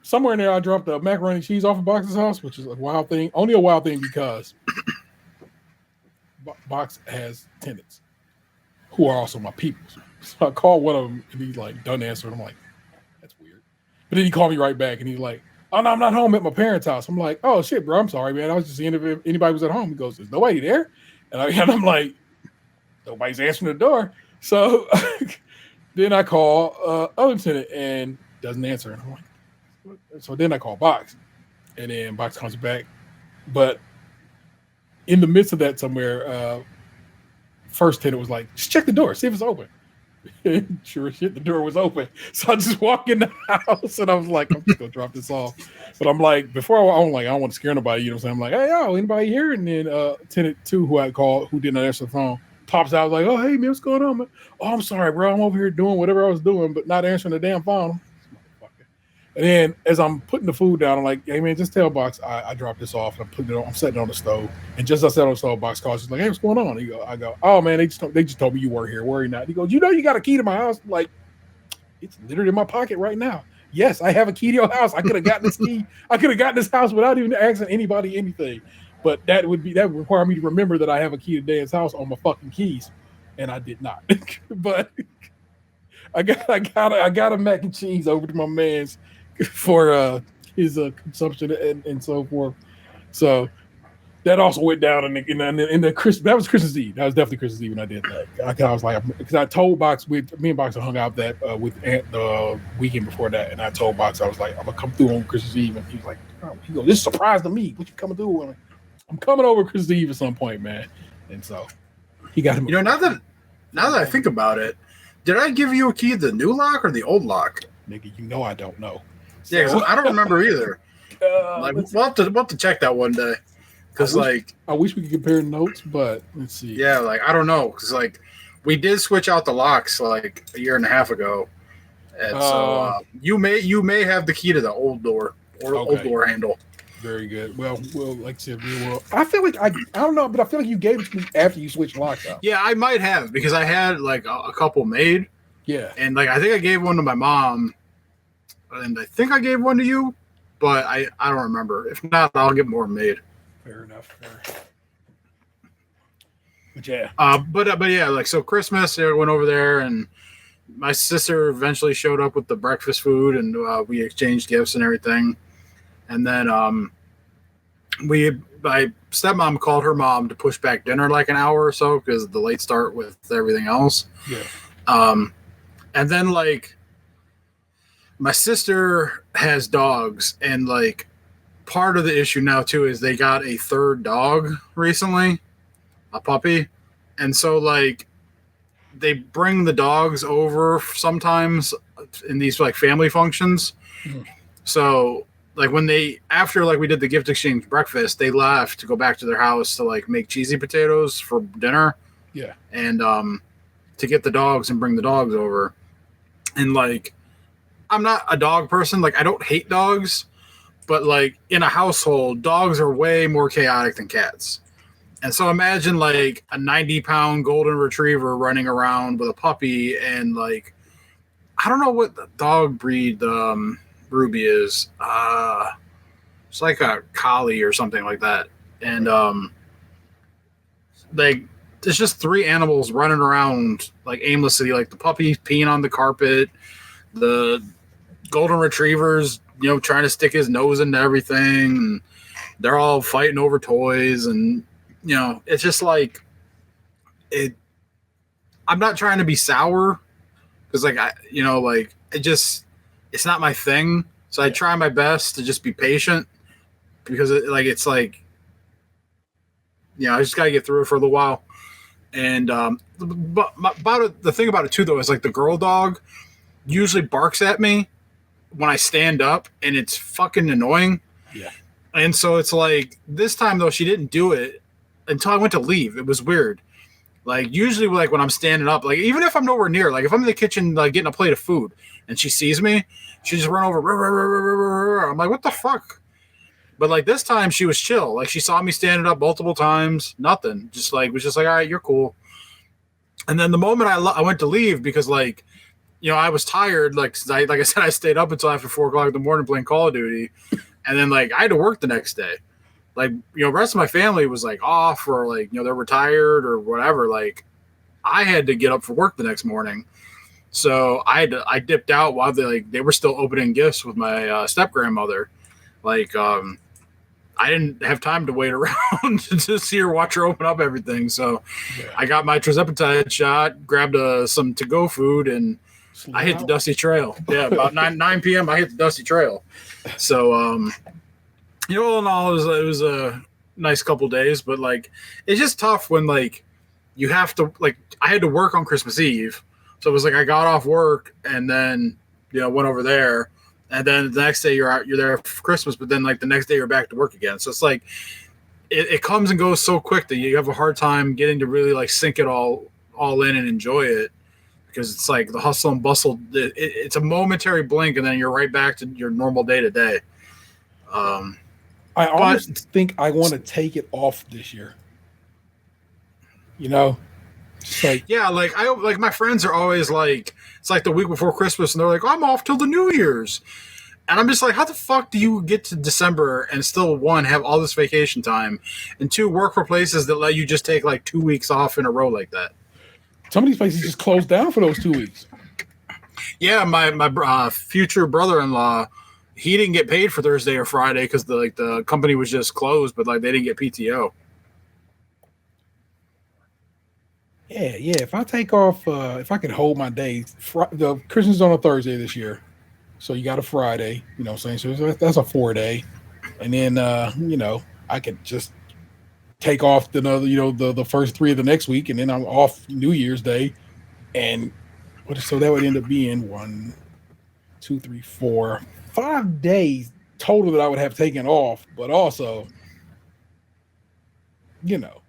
Somewhere in there, I dropped a macaroni and cheese off of Box's house, which is a wild thing. Only a wild thing because Box has tenants who are also my people. So I called one of them, and he's like, "Don't answer." And I'm like, "That's weird." But then he called me right back, and he's like, "Oh no, I'm not home at my parents' house." I'm like, "Oh shit, bro, I'm sorry, man. I was just seeing if anybody was at home." He goes, "There's nobody there," and I'm like, "Nobody's answering the door." So then I call other tenant and doesn't answer, and I'm like, so then I call Box, and then Box comes back. But in the midst of that, somewhere, first tenant was like, "Just check the door, see if it's open." And sure as shit, the door was open. So I just walk in the house, and I was like, "I'm just gonna drop this off." But I'm like, I'm like, I don't want to scare nobody. You know what I'm saying? I'm like, "Hey, yo, anybody here?" And then tenant 2, who I called, who didn't answer the phone, pops out like, "Oh, hey man, what's going on, man?" "Oh, I'm sorry, bro. I'm over here doing whatever I was doing, but not answering the damn phone." And then as I'm putting the food down, I'm like, "Hey man, just tell Box I dropped this off. And I'm putting it on. I'm setting it on the stove." And just as I set on the stove, Box calls. She's like, "Hey, what's going on?" I go, "Oh man, they just told me you weren't here. Worry not." He goes, "You know you got a key to my house?" I'm like, "It's literally in my pocket right now." "Yes, I have a key to your house. I could have gotten this key. I could have gotten this house without even asking anybody anything. But that would require me to remember that I have a key to Dan's house on my fucking keys, and I did not." But I got a mac and cheese over to my man's for his consumption and so forth. So that also went down in the Christmas. That was Christmas Eve. That was definitely Christmas Eve when I did that. I was like, because I told Box, me and Box hung out that with Ant the weekend before that, and I told Box, I was like, "I'm gonna come through on Christmas Eve," and he was like, "Oh," he goes, "This is a surprise to me. What you coming through?" I'm like, "I'm coming over Christmas Eve at some point, man." And so he got him. You know, now that I think about it, did I give you a key to the new lock or the old lock? Nigga, you know I don't know. So, yeah, I don't remember either. Like we'll have to check that one day. Because I wish we could compare notes, but let's see. Yeah, like I don't know, because like we did switch out the locks like a year and a half ago, and so you may have the key to the old door or old door handle. Very good. Well, like I said, I feel like I don't know, but I feel like you gave it to me after you switched locks out. Yeah, I might have, because I had like a couple made. Yeah, and like I think I gave one to my mom, and I think I gave one to you, but I don't remember. If not, I'll get more made. Fair enough. But yeah. But yeah, like so Christmas, I went over there, and my sister eventually showed up with the breakfast food, and we exchanged gifts and everything. And then my stepmom called her mom to push back dinner like an hour or so because of the late start with everything else. Yeah. And then like my sister has dogs, and like part of the issue now too is they got a third dog recently, a puppy, and so like they bring the dogs over sometimes in these like family functions. Mm-hmm. So like when after like we did the gift exchange breakfast, they left to go back to their house to like make cheesy potatoes for dinner. Yeah. And to get the dogs and bring the dogs over. And like I'm not a dog person, like I don't hate dogs. But like in a household, dogs are way more chaotic than cats. And so imagine like a 90-pound golden retriever running around with a puppy, and like, I don't know what the dog breed Ruby is. It's like a collie or something like that. And like there's just 3 animals running around like aimlessly, like the puppy peeing on the carpet, the golden retrievers, you know, trying to stick his nose into everything, and they're all fighting over toys, and you know, it's just like I'm not trying to be sour because like it's not my thing. So I try my best to just be patient because it's like, you know, I just gotta get through it for a little while. And the thing about it too, though, is like the girl dog usually barks at me when I stand up, and it's fucking annoying. Yeah. And so it's like this time though, she didn't do it until I went to leave. It was weird. Like usually, like when I'm standing up, like even if I'm nowhere near, like if I'm in the kitchen, like getting a plate of food, and she sees me, she just run over. I'm like, what the fuck? But like this time, she was chill. Like she saw me standing up multiple times, nothing. Just like was just like, all right, you're cool. And then the moment I went to leave because like, you know, I was tired. Like like I said, I stayed up until after 4 o'clock in the morning playing Call of Duty, and then like I had to work the next day. Like, you know, the rest of my family was like off or like, you know, they're retired or whatever. Like I had to get up for work the next morning. So I dipped out while they were still opening gifts with my step grandmother. Like, I didn't have time to wait around to see her watch her open up everything. So I got my tirzepatide shot, grabbed some to-go food, and I hit the dusty trail. Yeah, about 9 p.m. I hit the dusty trail. So, you know, all in all, it was a nice couple days, but like it's just tough when like you have to like I had to work on Christmas Eve, so it was like I got off work and then you know went over there, and then the next day you're there for Christmas, but then like the next day you're back to work again. So it's like it comes and goes so quick that you have a hard time getting to really like sink it all in and enjoy it because it's like the hustle and bustle. It's a momentary blink, and then you're right back to your normal day to day. I honestly think I want to take it off this year. You know, just like yeah, like my friends are always like, it's like the week before Christmas, and they're like, I'm off till the New Year's, and I'm just like, how the fuck do you get to December and still one have all this vacation time, and two work for places that let you just take like 2 weeks off in a row like that? Some of these places just closed down for those 2 weeks. Yeah, my future brother-in-law. He didn't get paid for Thursday or Friday because the company was just closed, but like they didn't get PTO. Yeah. If I take off, if I could hold my days, the Christmas is on a Thursday this year, so you got a Friday. You know what I'm saying? So that's a 4-day, and then you know I could just take off the first 3 of the next week, and then I'm off New Year's Day, and so that would end up being 1, 2, 3, 4. 5 days total that I would have taken off, but also, you know,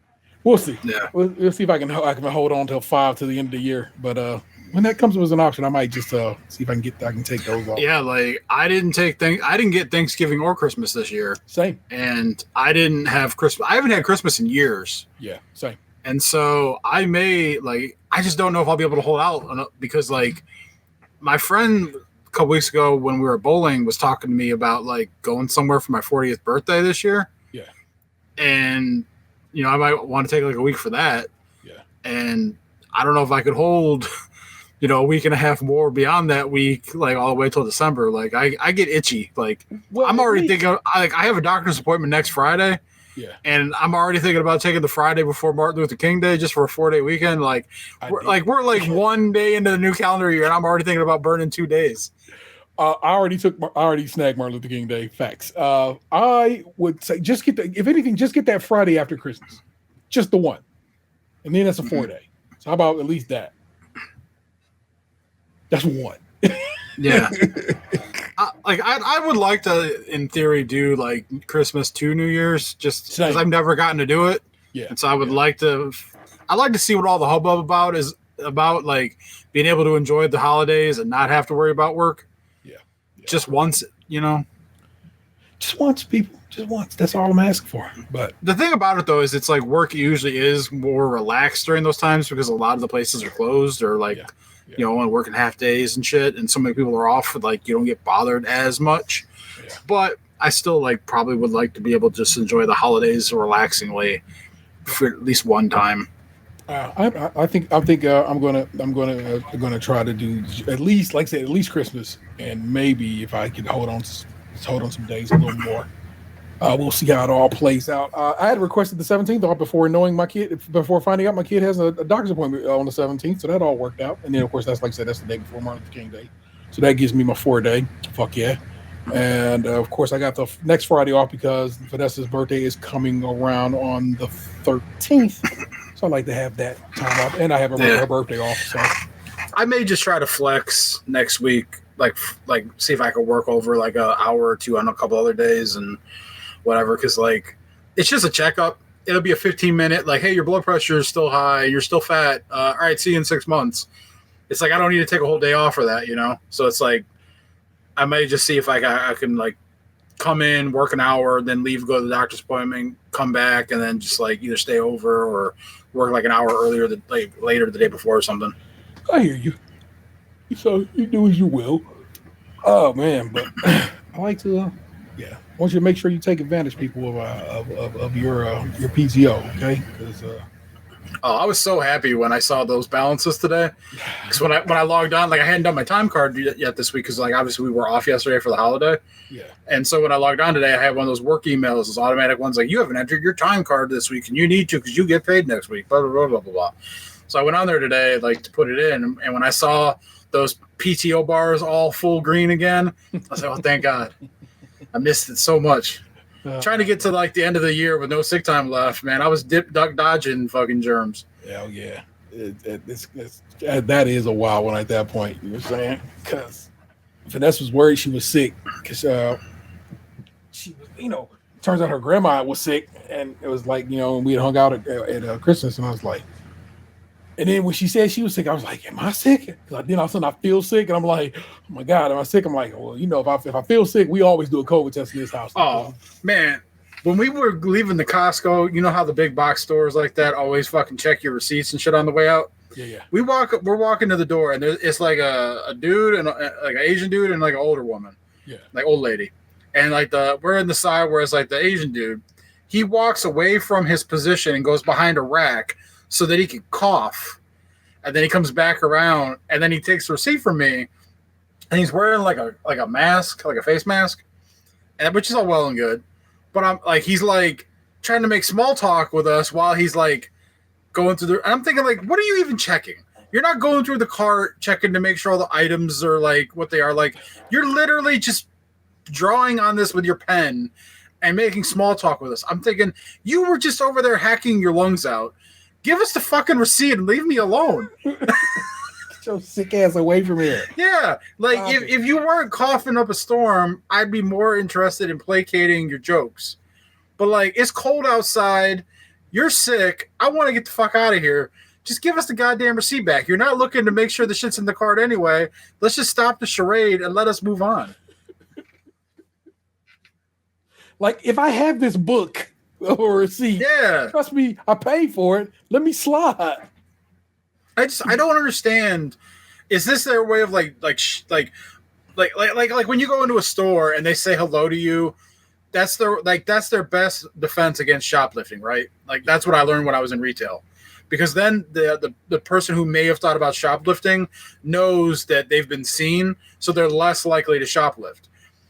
we'll see. Yeah, we'll see if I can hold on till 5 to the end of the year. But when that comes as an option, I might just see if I can take those off. Yeah, like I didn't get Thanksgiving or Christmas this year. Same. And I didn't have Christmas. I haven't had Christmas in years. Yeah, same. And so I just don't know if I'll be able to hold out because like my friend couple weeks ago when we were bowling was talking to me about like going somewhere for my 40th birthday this year. Yeah. And you know, I might want to take like a week for that. Yeah. And I don't know if I could hold, you know, a week and a half more beyond that week, like all the way till December. Like I get itchy. Like I'm already thinking I have a doctor's appointment next Friday. Yeah. And I'm already thinking about taking the Friday before Martin Luther King Day just for a 4-day weekend. Like we're like 1 day into the new calendar year, and I'm already thinking about burning 2 days. I already snagged Martin Luther King Day. Facts. I would say just get that Friday after Christmas, just the one, and then that's a 4-day. So how about at least that? That's one. Yeah. I would like to, in theory, do like Christmas to New Year's, just because I've never gotten to do it. Yeah. And so I would like to. I like to see what all the hubbub is about, like being able to enjoy the holidays and not have to worry about work. Yeah. Just once, you know. Just once, people. Just once. That's all I'm asking for. But the thing about it though is, it's like work usually is more relaxed during those times because a lot of the places are closed or like. Yeah. You know, only working half days and shit, and so many people are off. Like, you don't get bothered as much. Yeah. But I still probably would like to be able to just enjoy the holidays relaxingly for at least one time. I think I'm gonna try to do at least, like I said, at least Christmas, and maybe if I can hold on some days a little more. We'll see how it all plays out. I had requested the 17th off before finding out my kid has a doctor's appointment on the 17th, so that all worked out. And then, of course, that's like I said, that's the day before Martin Luther King Day, so that gives me my 4-day. Fuck yeah! And of course, I got the next Friday off because Vanessa's birthday is coming around on the 13th. So I like to have that time off, and I have her birthday off. So I may just try to flex next week, like see if I can work over like an hour or two on a couple other days and whatever. Because like it's just a checkup. It'll be a 15-minute, like, hey, your blood pressure is still high, you're still fat. All right, see you in 6 months. It's like I don't need to take a whole day off for that, you know. So it's like I may just see if I can like come in, work an hour, then leave, go to the doctor's appointment, come back, and then just like either stay over or work like an hour earlier, later the day before or something. I hear you. So you do as you will. Oh man, but I like to. I want you to make sure you take advantage, people, of your PTO, okay? Because I was so happy when I saw those balances today. Because when I logged on, like I hadn't done my time card yet this week because like obviously we were off yesterday for the holiday. Yeah. And so when I logged on today, I had one of those work emails, those automatic ones like you haven't entered your time card this week and you need to because you get paid next week. Blah blah blah blah blah blah. So I went on there today like to put it in, and when I saw those PTO bars all full green again, I was like, oh thank God. I missed it so much. Trying to get to like the end of the year with no sick time left, man. I was duck dodging fucking germs. Hell yeah. That is a wild one at that point. You know what I'm saying? Because Vanessa was worried she was sick because she was, turns out her grandma was sick, and it was like, we had hung out at Christmas, and I was like, and then when she said she was sick, I was like, am I sick? Because then all of a sudden I feel sick, and I'm like, oh my God, am I sick? I'm like, well, if I feel sick, we always do a COVID test in this house. Oh, man. When we were leaving the Costco, you know how the big box stores like that always fucking check your receipts and shit on the way out? Yeah. We're walking to the door, and it's like a dude, and like an Asian dude and like an older woman. Yeah. Like old lady. And like we're in the side where it's like the Asian dude, he walks away from his position and goes behind a rack so that he can cough, and then he comes back around, and then he takes the receipt from me, and he's wearing like a mask, like a face mask, and which is all well and good, but I'm like he's like trying to make small talk with us while he's like going through and I'm thinking like, what are you even checking? You're not going through the cart checking to make sure all the items are like what they are. Like you're literally just drawing on this with your pen and making small talk with us. I'm thinking you were just over there hacking your lungs out. Give us the fucking receipt and leave me alone. Get your sick ass away from here. Yeah. Like, if you weren't coughing up a storm, I'd be more interested in placating your jokes. But, like, it's cold outside. You're sick. I want to get the fuck out of here. Just give us the goddamn receipt back. You're not looking to make sure the shit's in the cart anyway. Let's just stop the charade and let us move on. Like, if I have this book or receipt, trust me, I paid for it. Let me slide. I don't understand. Is this their way of like when you go into a store and they say hello to you? That's their best defense against shoplifting, right? Like that's what I learned when I was in retail, because then the person who may have thought about shoplifting knows that they've been seen, so they're less likely to shoplift.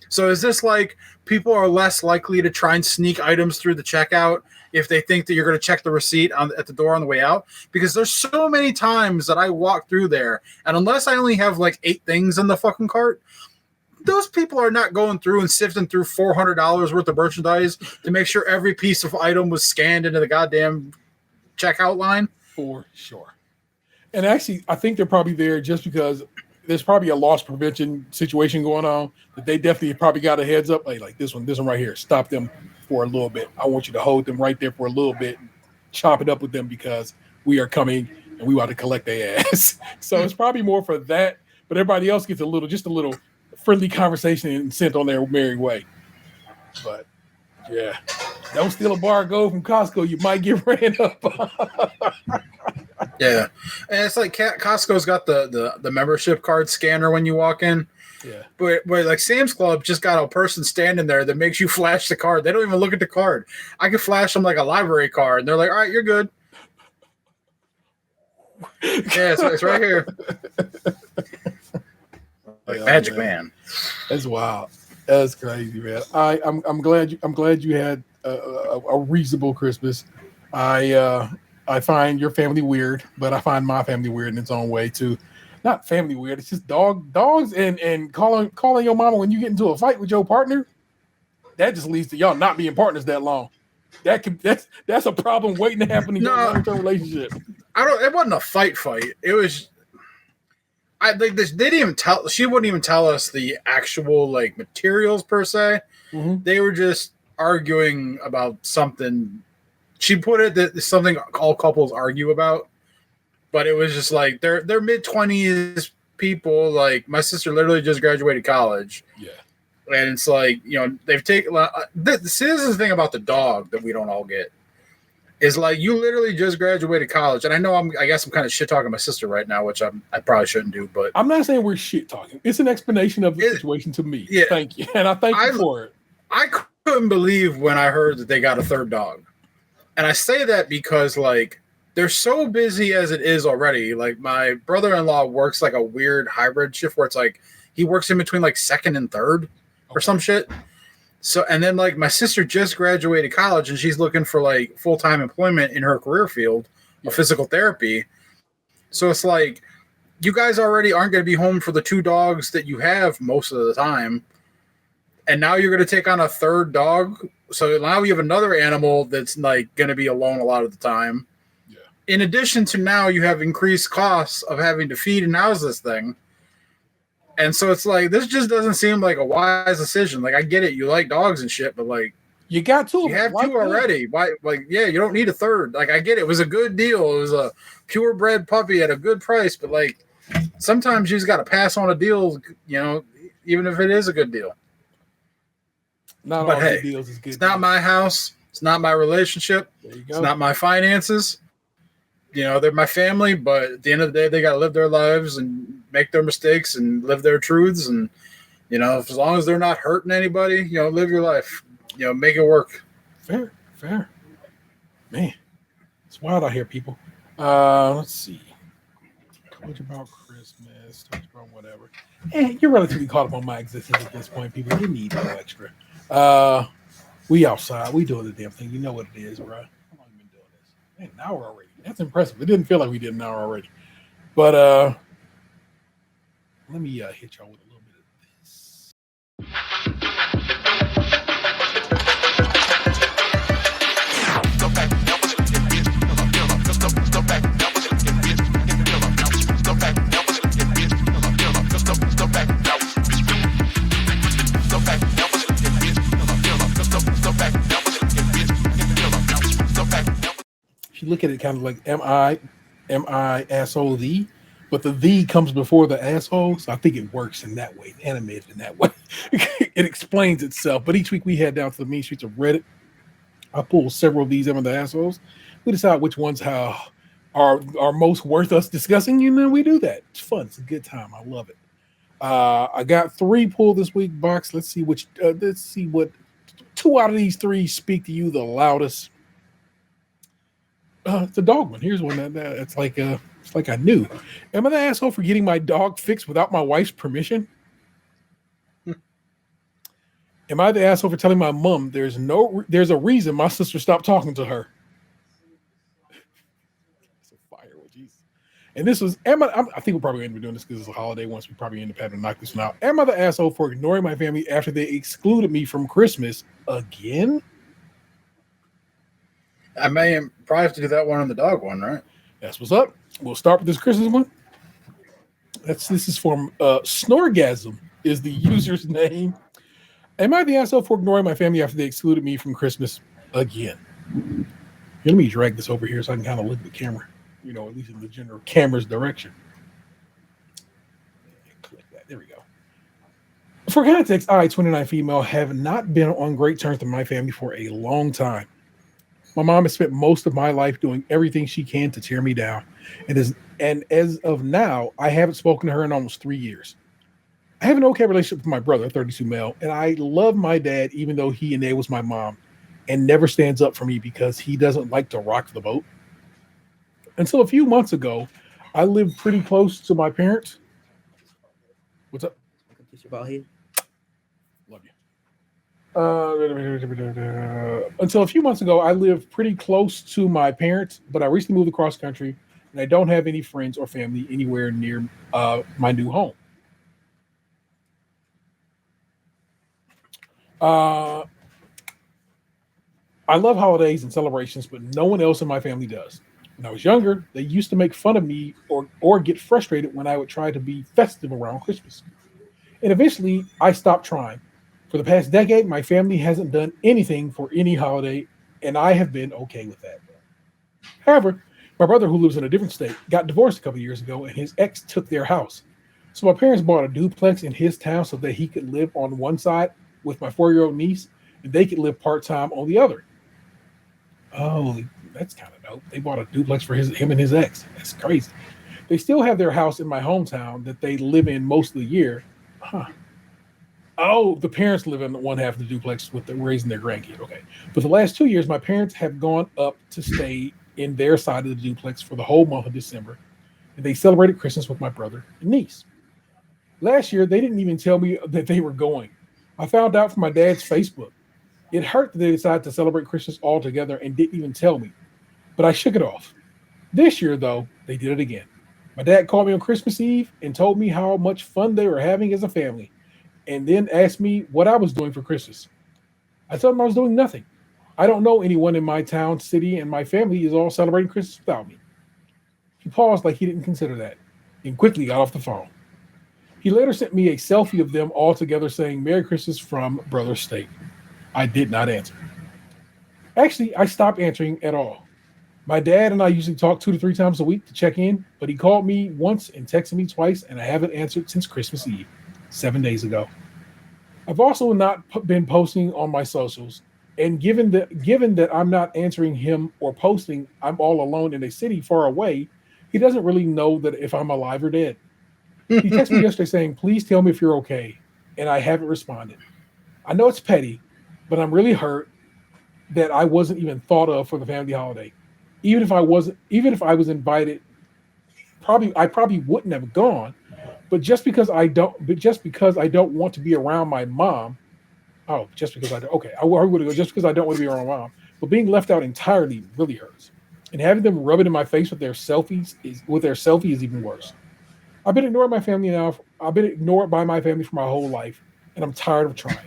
So is this like people are less likely to try and sneak items through the checkout if they think that you're going to check the receipt at the door on the way out? Because there's so many times that I walk through there, and unless I only have like 8 things in the fucking cart, those people are not going through and sifting through $400 worth of merchandise to make sure every piece of item was scanned into the goddamn checkout line. For sure. And actually, I think they're probably there just because there's probably a loss prevention situation going on that they definitely probably got a heads up. Like this one right here. Stop them for a little bit. I want you to hold them right there for a little bit, chop it up with them because we are coming and we want to collect their ass. So it's probably more for that, but everybody else gets just a little friendly conversation and sent on their merry way. But yeah, don't steal a bar of gold from Costco. You might get ran up. Yeah, and it's like Costco's got the membership card scanner when you walk in. Yeah, but like Sam's Club just got a person standing there that makes you flash the card. They don't even look at the card. I can flash them like a library card, and they're like, "All right, you're good." Yeah, it's right here. Like Magic Man. That's wild. That's crazy, man. I'm glad you had a reasonable Christmas. I find your family weird, but I find my family weird in its own way too. not family weird. It's just dogs and calling your mama when you get into a fight with your partner. That just leads to y'all not being partners that long. That's a problem waiting to happen in your long-term relationship. It wasn't a fight. It was. They didn't even tell. She wouldn't even tell us the actual like materials per se. Mm-hmm. They were just arguing about something. She put it that it's something all couples argue about, but it was just like they're mid-20s people. Like my sister literally just graduated college. Yeah. And it's like, they've taken. This is the thing about the dog that we don't all get. Is like you literally just graduated college, and I know I guess I'm kind of shit talking my sister right now, which I probably shouldn't do. But I'm not saying we're shit talking. It's an explanation of the situation to me. Yeah, thank you, and I thank you for it. I couldn't believe when I heard that they got a third dog, and I say that because like they're so busy as it is already. Like my brother-in-law works like a weird hybrid shift where it's like he works in between like second and third or some shit. So, and then like my sister just graduated college and she's looking for like full-time employment in her career field of physical therapy. So it's like, you guys already aren't going to be home for the two dogs that you have most of the time. And now you're going to take on a third dog. So now you have another animal that's like going to be alone a lot of the time. Yeah. In addition to now you have increased costs of having to feed and house this thing. And so it's like, this just doesn't seem like a wise decision. Like, I get it. You like dogs and shit, but like, you got two. You have two already. Why? Like, yeah, you don't need a third. Like, I get it. It was a good deal. It was a purebred puppy at a good price. But like, sometimes you just got to pass on a deal, even if it is a good deal. Not all good deals is good. It's not my house. It's not my relationship. There you go. It's not my finances. They're my family, but at the end of the day, they got to live their lives and make their mistakes and live their truths. And, as long as they're not hurting anybody, live your life, make it work. Fair. Man, it's wild out here, people. Let's see. Told you about Christmas, told you about whatever. You're relatively caught up on my existence at this point, people. You need no extra. We outside. We doing the damn thing. You know what it is, bro. How long you been doing this? Man, an hour already. That's impressive. It didn't feel like we did an hour already. But let me hit y'all with a little bit of this. If you look at it kind of like M-I asshole thee, but the thee comes before the asshole, so I think it works in that way, animated in that way. It explains itself. But each week we head down to the mean streets of Reddit. I pull several of these the assholes. We decide which ones are most worth us discussing, we do that. It's fun. It's a good time. I love it. I got 3 pulled this week, Box. Let's see what 2 out of these 3 speak to you the loudest. It's a dog one. Here's one that's like it's like I knew. Am I the asshole for getting my dog fixed without my wife's permission? Am I the asshole for telling my mom there's a reason my sister stopped talking to her? It's a fire with Jesus. And this was I think we're probably going to be doing this because it's a holiday. Once we probably end up having to knock this one out. Am I the asshole for ignoring my family after they excluded me from Christmas again? I may probably have to do that one on the dog one, right? That's what's up. We'll start with this Christmas one. This is from Snorgasm is the user's name. Am I the asshole for ignoring my family after they excluded me from Christmas again? Let me drag this over here so I can kind of look at the camera, at least in the general camera's direction. Click that. There we go. For context, I, 29 female, have not been on great terms with my family for a long time. My mom has spent most of my life doing everything she can to tear me down. And as of now, I haven't spoken to her in almost 3 years. I have an okay relationship with my brother, 32 male, and I love my dad, even though he enables my mom and never stands up for me because he doesn't like to rock the boat. Until a few months ago, I lived pretty close to my parents. What's up? Love you. Until a few months ago, I lived pretty close to my parents, but I recently moved across country and I don't have any friends or family anywhere near my new home. Uh, I love holidays and celebrations, but no one else in my family does. When I was younger, they used to make fun of me or get frustrated when I would try to be festive around Christmas. And eventually, I stopped trying. For the past decade, my family hasn't done anything for any holiday, and I have been okay with that. However, my brother, who lives in a different state, got divorced a couple of years ago, and his ex took their house. So my parents bought a duplex in his town so that he could live on one side with my 4-year-old niece, and they could live part time on the other. Oh, that's kind of dope. They bought a duplex for him and his ex. That's crazy. They still have their house in my hometown that they live in most of the year. Huh. Oh, the parents live in one half of the duplex with raising their grandkid. Okay. But the last 2 years, my parents have gone up to stay in their side of the duplex for the whole month of December. And they celebrated Christmas with my brother and niece. Last year, they didn't even tell me that they were going. I found out from my dad's Facebook. It hurt that they decided to celebrate Christmas all together and didn't even tell me, but I shook it off. This year, though, they did it again. My dad called me on Christmas Eve and told me how much fun they were having as a family, and then asked me what I was doing for Christmas. I told him I was doing nothing. I don't know anyone in my town, city, and my family is all celebrating Christmas without me. He paused like he didn't consider that, and quickly got off the phone. He later sent me a selfie of them all together saying, "Merry Christmas from Brother State." I did not answer. Actually, I stopped answering at all. My dad and I usually talk 2 to 3 times a week to check in, but he called me once and texted me twice, and I haven't answered since Christmas Eve, 7 days ago. I've also not been posting on my socials, and given that I'm not answering him or posting, I'm all alone in a city far away. He doesn't really know that if I'm alive or dead. He texted me yesterday saying, "Please tell me if you're okay," and I haven't responded. I know it's petty, but I'm really hurt that I wasn't even thought of for the family holiday. Even if I was invited, I probably wouldn't have gone. But just because I don't want to be around my mom. Oh, just because I don't. Okay, I would go just because I don't want to be around my mom. But being left out entirely really hurts, and having them rub it in my face with their selfie is even worse. I've been ignored my family now. I've been ignored by my family for my whole life, and I'm tired of trying.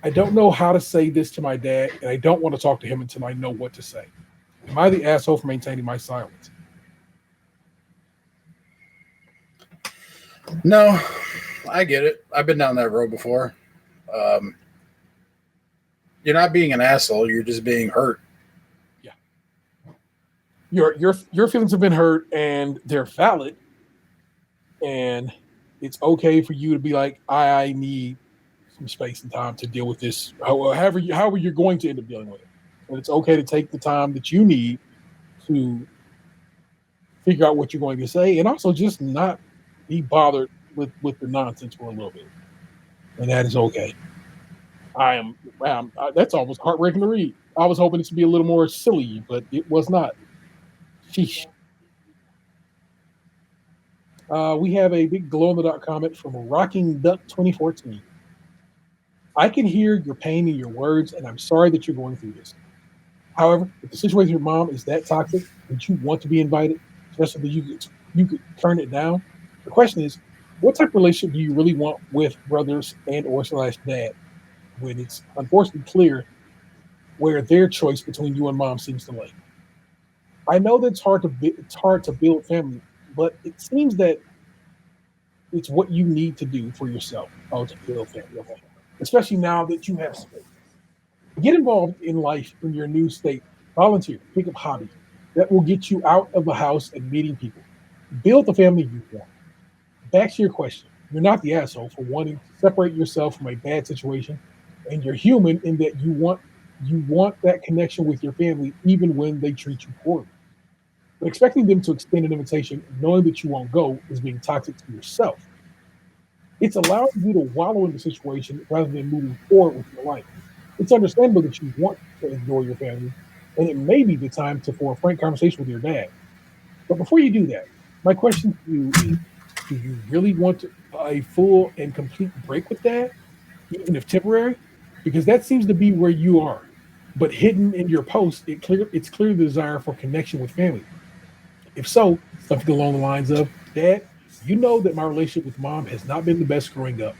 I don't know how to say this to my dad, and I don't want to talk to him until I know what to say. Am I the asshole for maintaining my silence? No, I get it. I've been down that road before. Um, you're not being an asshole. You're just being hurt. Yeah. Your feelings have been hurt, and they're valid. And it's okay for you to be like, I need some space and time to deal with this. However you're going to end up dealing with it. But it's okay to take the time that you need to figure out what you're going to say, and also just not be bothered with the nonsense for a little bit. And that is okay. That's almost heartbreaking to read. I was hoping it to be a little more silly, but it was not. Sheesh. We have a big glow in the dark comment from Rocking Duck 2014. I can hear your pain in your words, and I'm sorry that you're going through this. However, if the situation with your mom is that toxic, would you want to be invited just so that you could turn it down? The question is, what type of relationship do you really want with brothers and or slash dad when it's unfortunately clear where their choice between you and mom seems to lay? I know that it's hard to build family, but it seems that it's what you need to do for yourself to build family, okay? Especially now that you have space. Get involved in life in your new state. Volunteer, pick up hobbies that will get you out of the house and meeting people. Build the family you want. Back to your question. You're not the asshole for wanting to separate yourself from a bad situation, and you're human in that you want that connection with your family even when they treat you poorly. But expecting them to extend an invitation, knowing that you won't go, is being toxic to yourself. It's allowing you to wallow in the situation rather than moving forward with your life. It's understandable that you want to enjoy your family, and it may be the time for a frank conversation with your dad. But before you do that, my question to you is, do you really want a full and complete break with dad, even if temporary? Because that seems to be where you are. But hidden in your post, it's clear the desire for connection with family. If so, something along the lines of, Dad, you know that my relationship with mom has not been the best growing up.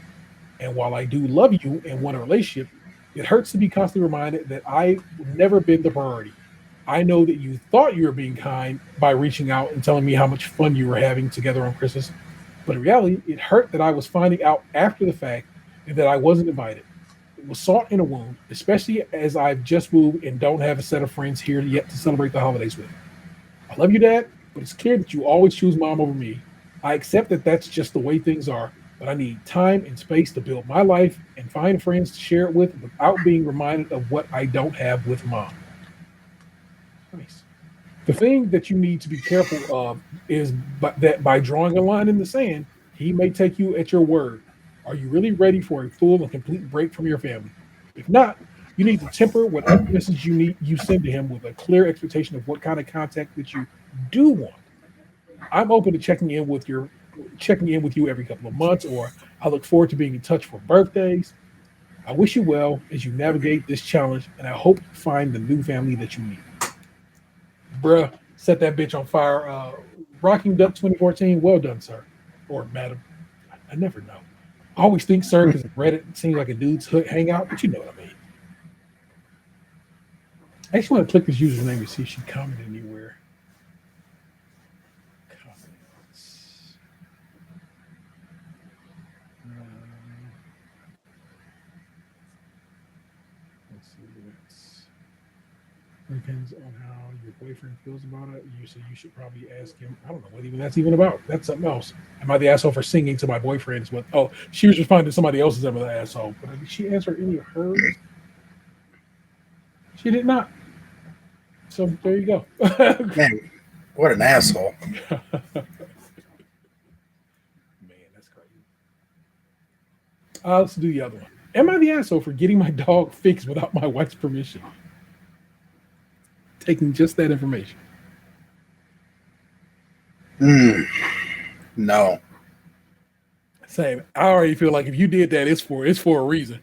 And while I do love you and want a relationship, it hurts to be constantly reminded that I've never been the priority. I know that you thought you were being kind by reaching out and telling me how much fun you were having together on Christmas, but in reality, it hurt that I was finding out after the fact and that I wasn't invited. It was salt in a wound, especially as I've just moved and don't have a set of friends here yet to celebrate the holidays with. I love you, Dad, but it's clear that you always choose mom over me. I accept that that's just the way things are, but I need time and space to build my life and find friends to share it with without being reminded of what I don't have with mom. Nice. The thing that you need to be careful of is that by drawing a line in the sand, he may take you at your word. Are you really ready for a full and complete break from your family? If not, you need to temper whatever message you send to him with a clear expectation of what kind of contact that you do want. I'm open to checking in with you every couple of months, or I look forward to being in touch for birthdays. I wish you well as you navigate this challenge, and I hope you find the new family that you need. Bruh, set that bitch on fire. Rocking Duck 2014. Well done, sir. Or madam. I never know. I always think sir because Reddit seems like a dude's hood hangout, but you know what I mean. I actually want to click this username to see if she commented anywhere. Comments. Let's see. Depends on how your boyfriend feels about it. You say you should probably ask him. I don't know what even that's even about. That's something else. Am I the asshole for singing to my boyfriend? Is what? Oh, she was responding to somebody else's am I the asshole. But did she answer any of hers? She did not. So there you go. Man, what an asshole. Man, that's crazy. Let's do the other one. Am I the asshole for getting my dog fixed without my wife's permission? Taking just that information. No. Same. I already feel like if you did that, it's for a reason.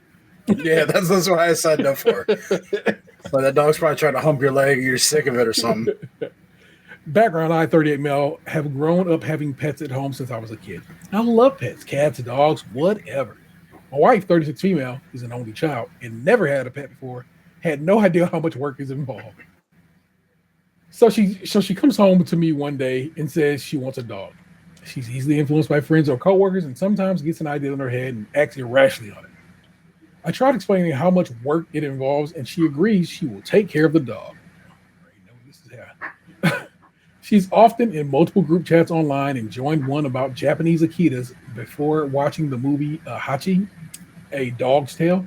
Yeah, that's what I signed up for. But that dog's probably trying to hump your leg, or you're sick of it or something. Background, I, 38 male, have grown up having pets at home since I was a kid. I love pets, cats, dogs, whatever. My wife, 36 female, is an only child and never had a pet before. Had no idea how much work is involved. So she comes home to me one day and says she wants a dog. She's easily influenced by friends or coworkers and sometimes gets an idea in her head and acts irrationally on it. I tried explaining how much work it involves, and she agrees she will take care of the dog. She's often in multiple group chats online and joined one about Japanese Akitas before watching the movie Hachi, A Dog's Tale.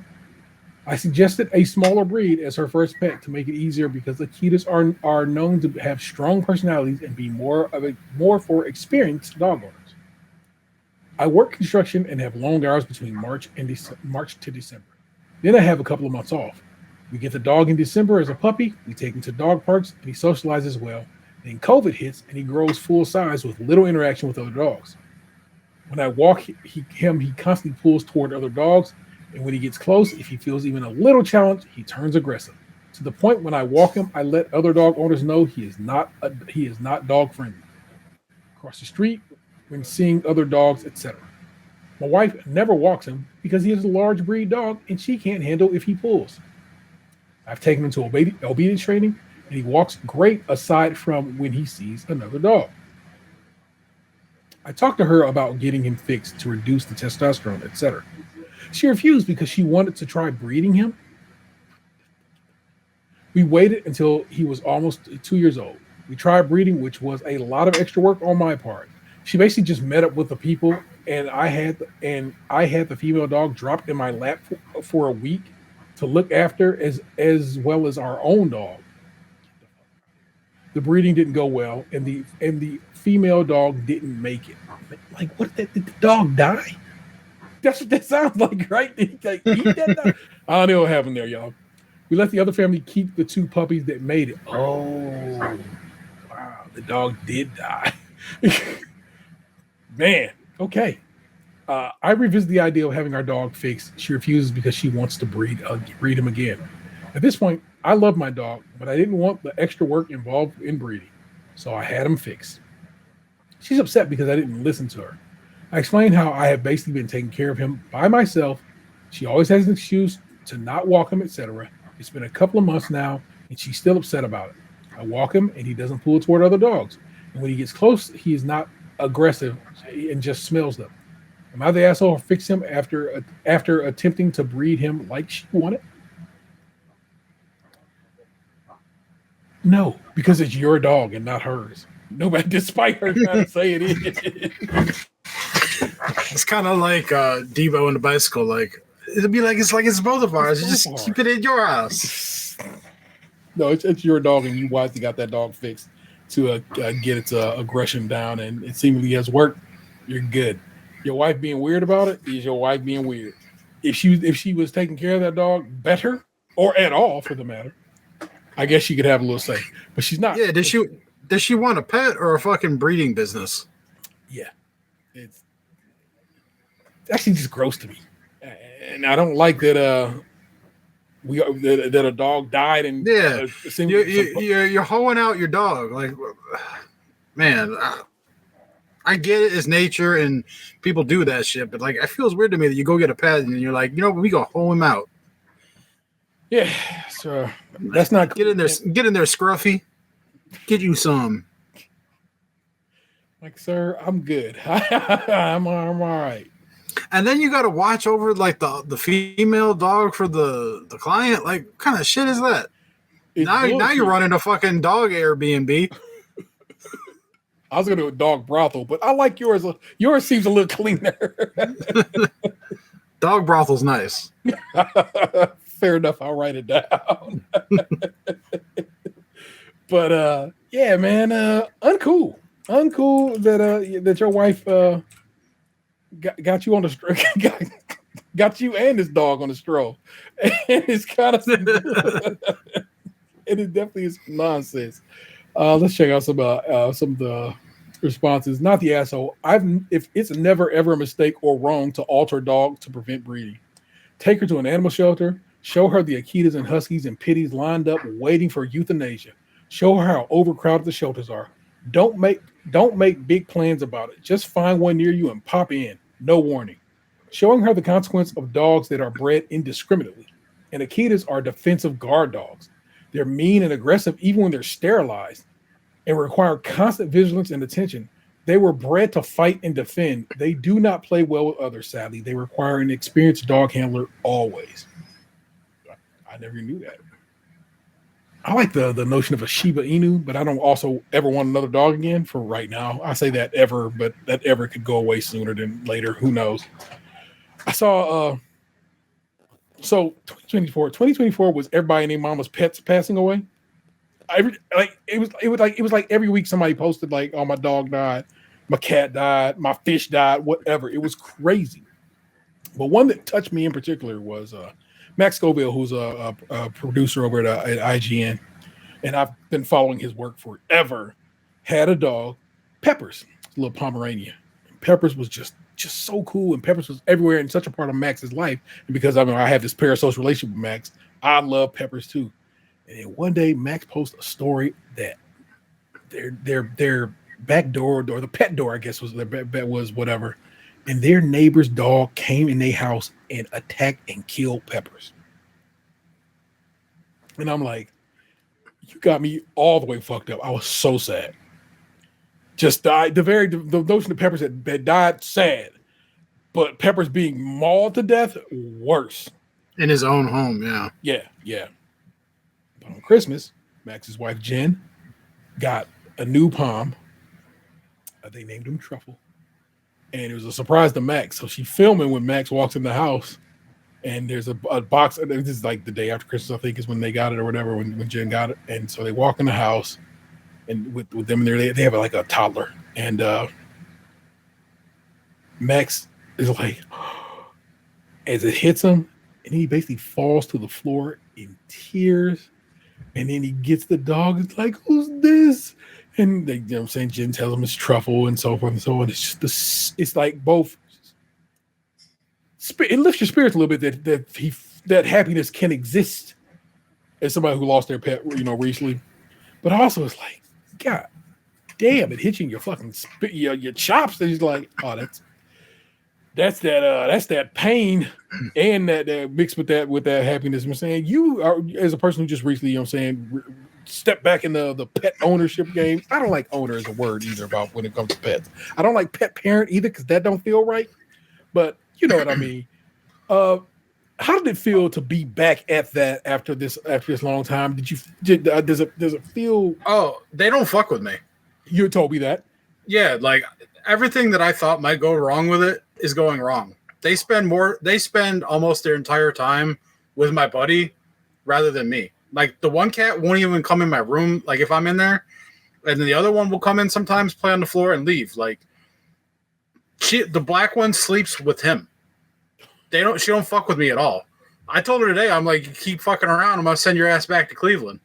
I suggested a smaller breed as her first pet to make it easier because Akitas are known to have strong personalities and be more for experienced dog owners. I work construction and have long hours between March to December. Then I have a couple of months off. We get the dog in December as a puppy. We take him to dog parks and he socializes well. Then COVID hits and he grows full size with little interaction with other dogs. When I walk he constantly pulls toward other dogs. And when he gets close, if he feels even a little challenged, he turns aggressive. To the point when I walk him, I let other dog owners know he is not dog friendly. Across the street, when seeing other dogs, etc. My wife never walks him because he is a large breed dog and she can't handle if he pulls. I've taken him to obedience training and he walks great aside from when he sees another dog. I talked to her about getting him fixed to reduce the testosterone, etc. She refused because she wanted to try breeding him. We waited until he was almost 2 years old. We tried breeding, which was a lot of extra work on my part. She basically just met up with the people, and I had the female dog dropped in my lap for a week to look after as well as our own dog. The breeding didn't go well, and the female dog didn't make it. Like, what did the dog die? That's what that sounds like, right? Did he like eat that dog? I don't know what happened there, y'all. We let the other family keep the two puppies that made it. Oh, wow. The dog did die. Man, okay. I revisit the idea of having our dog fixed. She refuses because she wants to breed him again. At this point, I love my dog, but I didn't want the extra work involved in breeding. So I had him fixed. She's upset because I didn't listen to her. I explained how I have basically been taking care of him by myself. She always has an excuse to not walk him, etc. It's been a couple of months now, and she's still upset about it. I walk him, and he doesn't pull toward other dogs. And when he gets close, he is not aggressive and just smells them. Am I the asshole who fixed him after attempting to breed him like she wanted? No, because it's your dog and not hers. Nobody, despite her trying to say it is. It's kind of like Debo and the bicycle. Like it'll be like it's both of ours. Just keep it in your house. No, it's your dog, and you wisely got that dog fixed to get its aggression down, and it seemingly has worked. You're good. Your wife being weird about it is your wife being weird. If she was taking care of that dog better, or at all for the matter, I guess she could have a little say. But she's not. Yeah. Does she want a pet or a fucking breeding business? Yeah, it's actually just gross to me, and I don't like that. That a dog died and you're hoeing out your dog. Like, man, I get it. It's nature and people do that shit, but like, it feels weird to me that you go get a pet and you're like, we go hoe him out. Yeah, so that's not get in there, Scruffy. Get you some. Like, sir, I'm good. I'm all right. And then you got to watch over like the female dog for the client. Like, what kind of shit is that? Now you're running a fucking dog Airbnb. I was going to do a dog brothel, but I like yours. Yours seems a little cleaner. Dog brothel's nice. Fair enough. I'll write it down. But yeah, man, uncool that your wife got you on the got you and this dog on the stroll. And it's kind of it definitely is nonsense. Let's check out some of the responses. Not the asshole. If it's never ever a mistake or wrong to alter a dog to prevent breeding. Take her to an animal shelter. Show her the Akitas and Huskies and Pitties lined up waiting for euthanasia. Show her how overcrowded the shelters are. Don't make big plans about it. Just find one near you and pop in. No warning. Showing her the consequence of dogs that are bred indiscriminately. And Akitas are defensive guard dogs. They're mean and aggressive even when they're sterilized and require constant vigilance and attention. They were bred to fight and defend. They do not play well with others, sadly. They require an experienced dog handler always. I never knew that. I like the notion of a Shiba Inu, but I don't also ever want another dog again for right now. I say that ever, but that ever could go away sooner than later. Who knows? I saw so 2024 was everybody and their mama's pets passing away. It was like every week somebody posted like, oh, my dog died, my cat died, my fish died, whatever. It was crazy. But one that touched me in particular was Max Scoville, who's a producer over at IGN, and I've been following his work forever, had a dog, Peppers, a little Pomeranian. Peppers was just so cool, and Peppers was everywhere in such a part of Max's life. And because I have this parasocial relationship with Max, I love Peppers too. And then one day, Max posted a story that their back door, or the pet door, I guess was their bet was whatever. And their neighbor's dog came in their house and attacked and killed Peppers. And I'm like, you got me all the way fucked up. I was so sad. Just died. The notion of Peppers that died, sad. But Peppers being mauled to death, worse. In his own home, yeah. Yeah. But on Christmas, Max's wife, Jen, got a new Pom. They named him Truffle. And it was a surprise to Max. So she's filming when Max walks in the house, and there's a box. This is like the day after Christmas, I think, is when they got it or whatever, when Jen got it. And so they walk in the house, and with them there, they have like a toddler. And Max is like, as it hits him, and he basically falls to the floor in tears. And then he gets the dog. It's like, who's this? And they, what I'm saying, Jen tells him it's Truffle and so forth and so on. It's just it's like both. It lifts your spirits a little bit that happiness can exist as somebody who lost their pet, recently. But also, it's like, God, damn, it hits you in your fucking your chops. And he's like, oh, that's that pain and that mixed with that happiness. I'm saying you are, as a person who just recently, step back in the pet ownership game. I don't like owner as a word either about when it comes to pets. I don't like pet parent either because that don't feel right. But you know what I mean. How did it feel to be back at that after this long time? Does it feel? Oh, they don't fuck with me. You told me that. Yeah, like everything that I thought might go wrong with it is going wrong. They spend almost their entire time with my buddy rather than me. Like the one cat won't even come in my room, like if I'm in there, and then the other one will come in sometimes, play on the floor, and leave. Like the black one sleeps with him. She don't fuck with me at all. I told her today, I'm like, you keep fucking around, I'm gonna send your ass back to Cleveland.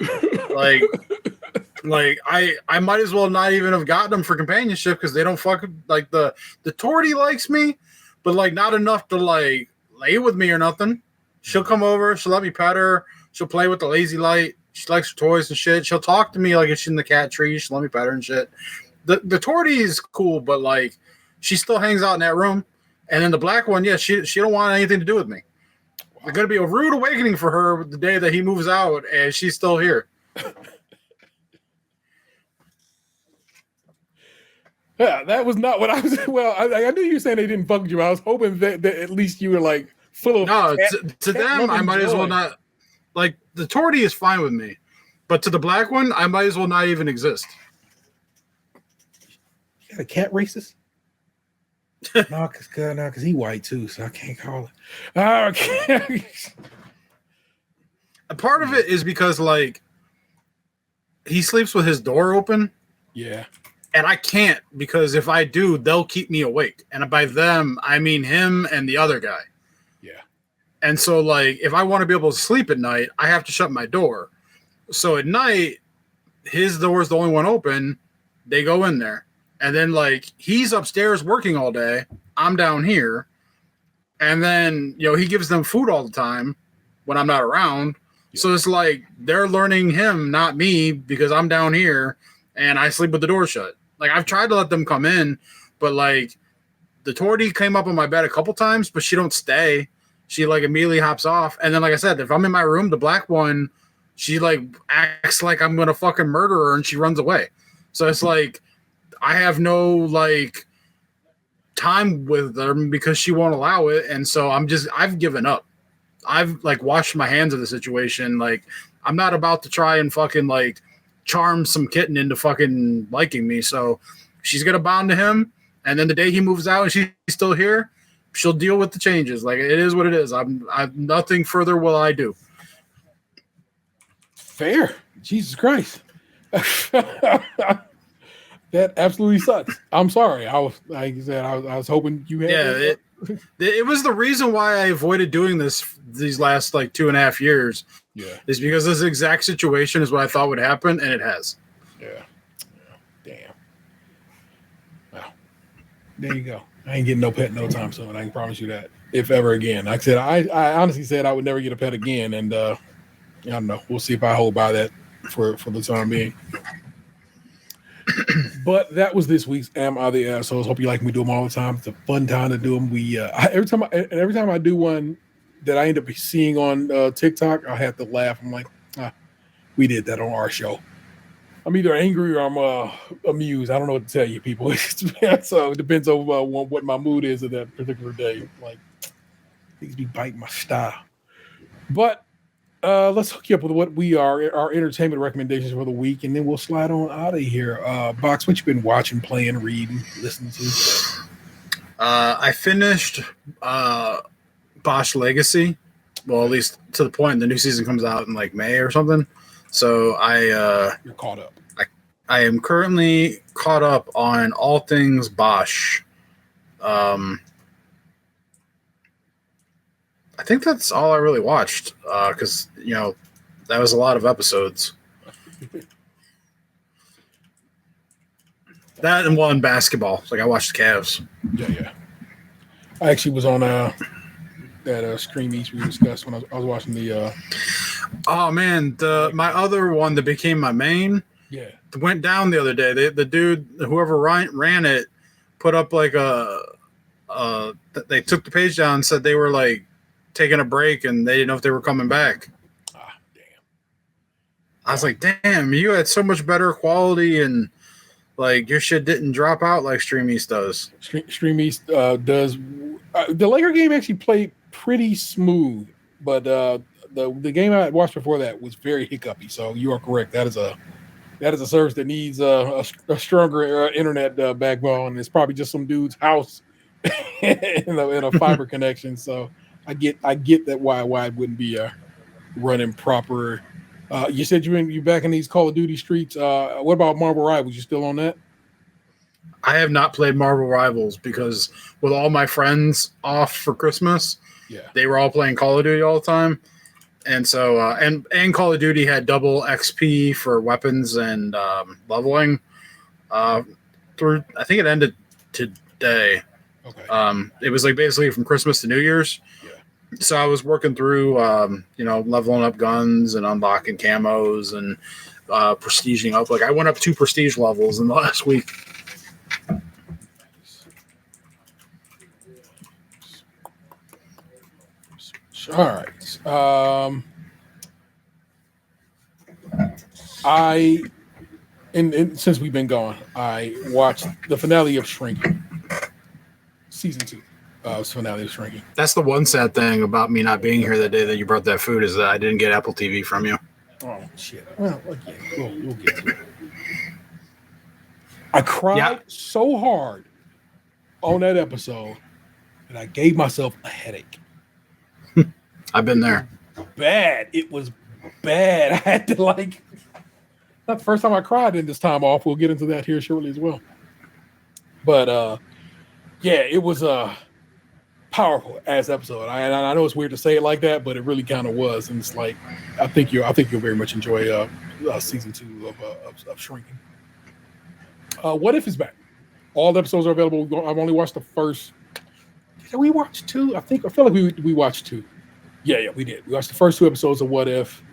like I might as well not even have gotten them for companionship because they don't fuck like the Tortie likes me, but like not enough to like lay with me or nothing. She'll come over, she'll let me pet her, she'll play with the lazy light, she likes her toys and shit. She'll talk to me like if she's in the cat tree, she'll let me pet her and shit. The Tortie is cool, but like she still hangs out in that room. And then the black one, yeah, she don't want anything to do with me. It's gonna be a rude awakening for her the day that he moves out and she's still here. Yeah, that was not what I was. Well, I knew you were saying they didn't fuck with you. I was hoping that at least you were like full of. No, to them, I might as well not. Like the Tortie is fine with me, but to the black one, I might as well not even exist. You got a cat racist? No, because he white too, so I can't call it. Okay. A part of it is because like he sleeps with his door open. Yeah. And I can't because if I do, they'll keep me awake. And by them, I mean him and the other guy. Yeah. And so, like, if I want to be able to sleep at night, I have to shut my door. So at night, his door is the only one open. They go in there. And then, like, he's upstairs working all day. I'm down here. And then, he gives them food all the time when I'm not around. Yeah. So it's like they're learning him, not me, because I'm down here and I sleep with the door shut. Like, I've tried to let them come in, but, like, the Tortie came up on my bed a couple times, but she don't stay. She, like, immediately hops off. And then, like I said, if I'm in my room, the black one, she, like, acts like I'm going to fucking murder her, and she runs away. So it's like I have no, like, time with them because she won't allow it. And so I've given up. I've, like, washed my hands of the situation. Like, I'm not about to try and fucking, like, charm some kitten into fucking liking me. So she's gonna bond to him, and then the day he moves out and she's still here, she'll deal with the changes. Like, it is what it is. I'm nothing further will I do. Fair. Jesus Christ. That absolutely sucks. I'm sorry. I was hoping you had. Yeah, it was the reason why I avoided doing these last like 2.5 years. Yeah, is because this exact situation is what I thought would happen, and it has. Yeah. Damn. Well, there you go. I ain't getting no pet no time soon. I can promise you that. If ever again. Like I said, I honestly said I would never get a pet again, and I don't know. We'll see if I hold by that for the time being. But that was this week's Am I the Assholes. Hope you like me do them all the time. It's a fun time to do them. Every time I do one that I end up seeing on TikTok, I have to laugh. I'm like, we did that on our show. I'm either angry or I'm amused. I don't know what to tell you, people. So it depends on what my mood is at that particular day. Like, things be biting my style. But let's hook you up with what our entertainment recommendations for the week, and then we'll slide on out of here. Box, what you been watching, playing, reading, listening to? I finished Bosch Legacy. Well, at least to the point the new season comes out in like May or something. So you're caught up. I am currently caught up on all things Bosch. I think that's all I really watched because that was a lot of episodes. That and one basketball. Like I watched the Cavs. Yeah. I actually was on that Scream East we discussed when I was watching the. Oh man, my other one that became my main Yeah. went down the other day. The dude, whoever ran it, put up like they took the page down and said they were like taking a break and they didn't know if they were coming back. Ah, damn. I was like, damn, you had so much better quality and like your shit didn't drop out like Stream East does. Stream East does. The Laker game actually played pretty smooth, but the game I watched before that was very hiccupy. So you are correct. That is a service that needs a stronger internet backbone. It's probably just some dude's house in a fiber connection. So I get that why it wouldn't be running proper. You said you back in these Call of Duty streets. What about Marvel Rivals? You still on that? I have not played Marvel Rivals because with all my friends off for Christmas, they were all playing Call of Duty all the time. And so, and Call of Duty had double XP for weapons and leveling. Through, I think it ended today. Okay. It was like basically from Christmas to New Year's. Yeah. So I was working through, leveling up guns and unlocking camos and prestiging up. Like I went up 2 prestige levels in the last week. All right. Since we've been gone, I watched the finale of Shrinking, season 2. Finale of Shrinking. That's the one sad thing about me not being here the day that you brought that food is that I didn't get Apple TV from you. Oh shit! Well, again, we'll get to it. I cried so hard on that episode that I gave myself a headache. I've been there. Bad. It was bad. I had to not the first time I cried in this time off. We'll get into that here shortly as well. But it was a powerful ass episode. I know it's weird to say it like that, but it really kind of was. And it's like I think you'll very much enjoy season 2 of Shrinking. What If is back. All the episodes are available. I've only watched the first. Did we watch 2? I feel like we watched 2. Yeah, we did. We watched the first 2 episodes of What If.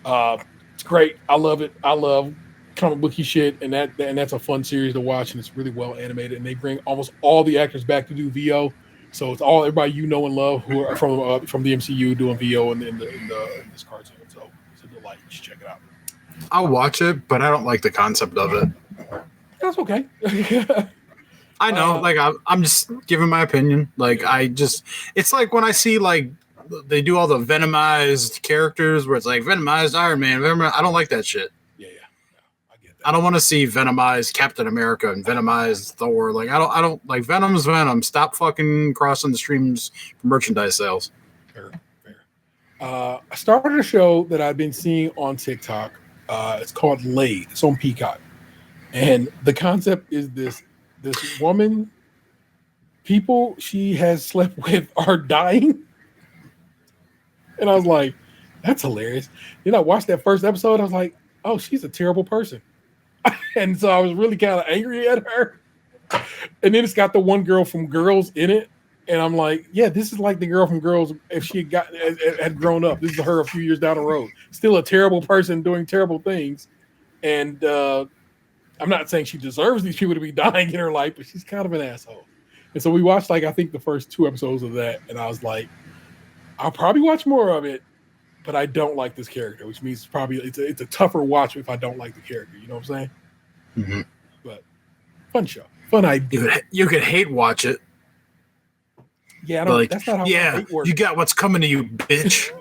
It's great. I love it. I love comic booky shit, and that's a fun series to watch, and it's really well animated. And they bring almost all the actors back to do VO, so it's all everybody you know and love who are from the MCU doing VO in this cartoon. So it's a delight. You should check it out. I'll watch it, but I don't like the concept of it. That's okay. I know, I'm just giving my opinion. It's like when I see they do all the Venomized characters where it's like Venomized Iron Man. I don't like that shit. Yeah, I get that. I don't want to see Venomized Captain America and Venomized Thor. I don't like Venom's Venom. Stop fucking crossing the streams for merchandise sales. Fair. I started a show that I've been seeing on TikTok. It's called Laid. It's on Peacock, and the concept is this woman, people she has slept with are dying. And I was like, that's hilarious. I watched that first episode. I was like, oh, she's a terrible person. And so I was really kind of angry at her. And then it's got the one girl from Girls in it. And I'm like, yeah, this is like the girl from Girls if she had grown up. This is her a few years down the road. Still a terrible person doing terrible things. And I'm not saying she deserves these people to be dying in her life, but she's kind of an asshole. And so we watched I think the first 2 episodes of that. And I was like, I'll probably watch more of it, but I don't like this character, which means it's a tougher watch if I don't like the character. You know what I'm saying? Mm-hmm. But fun show, fun idea. You could hate watch it. Yeah, I don't. That's not how my hate works. You got what's coming to you, bitch.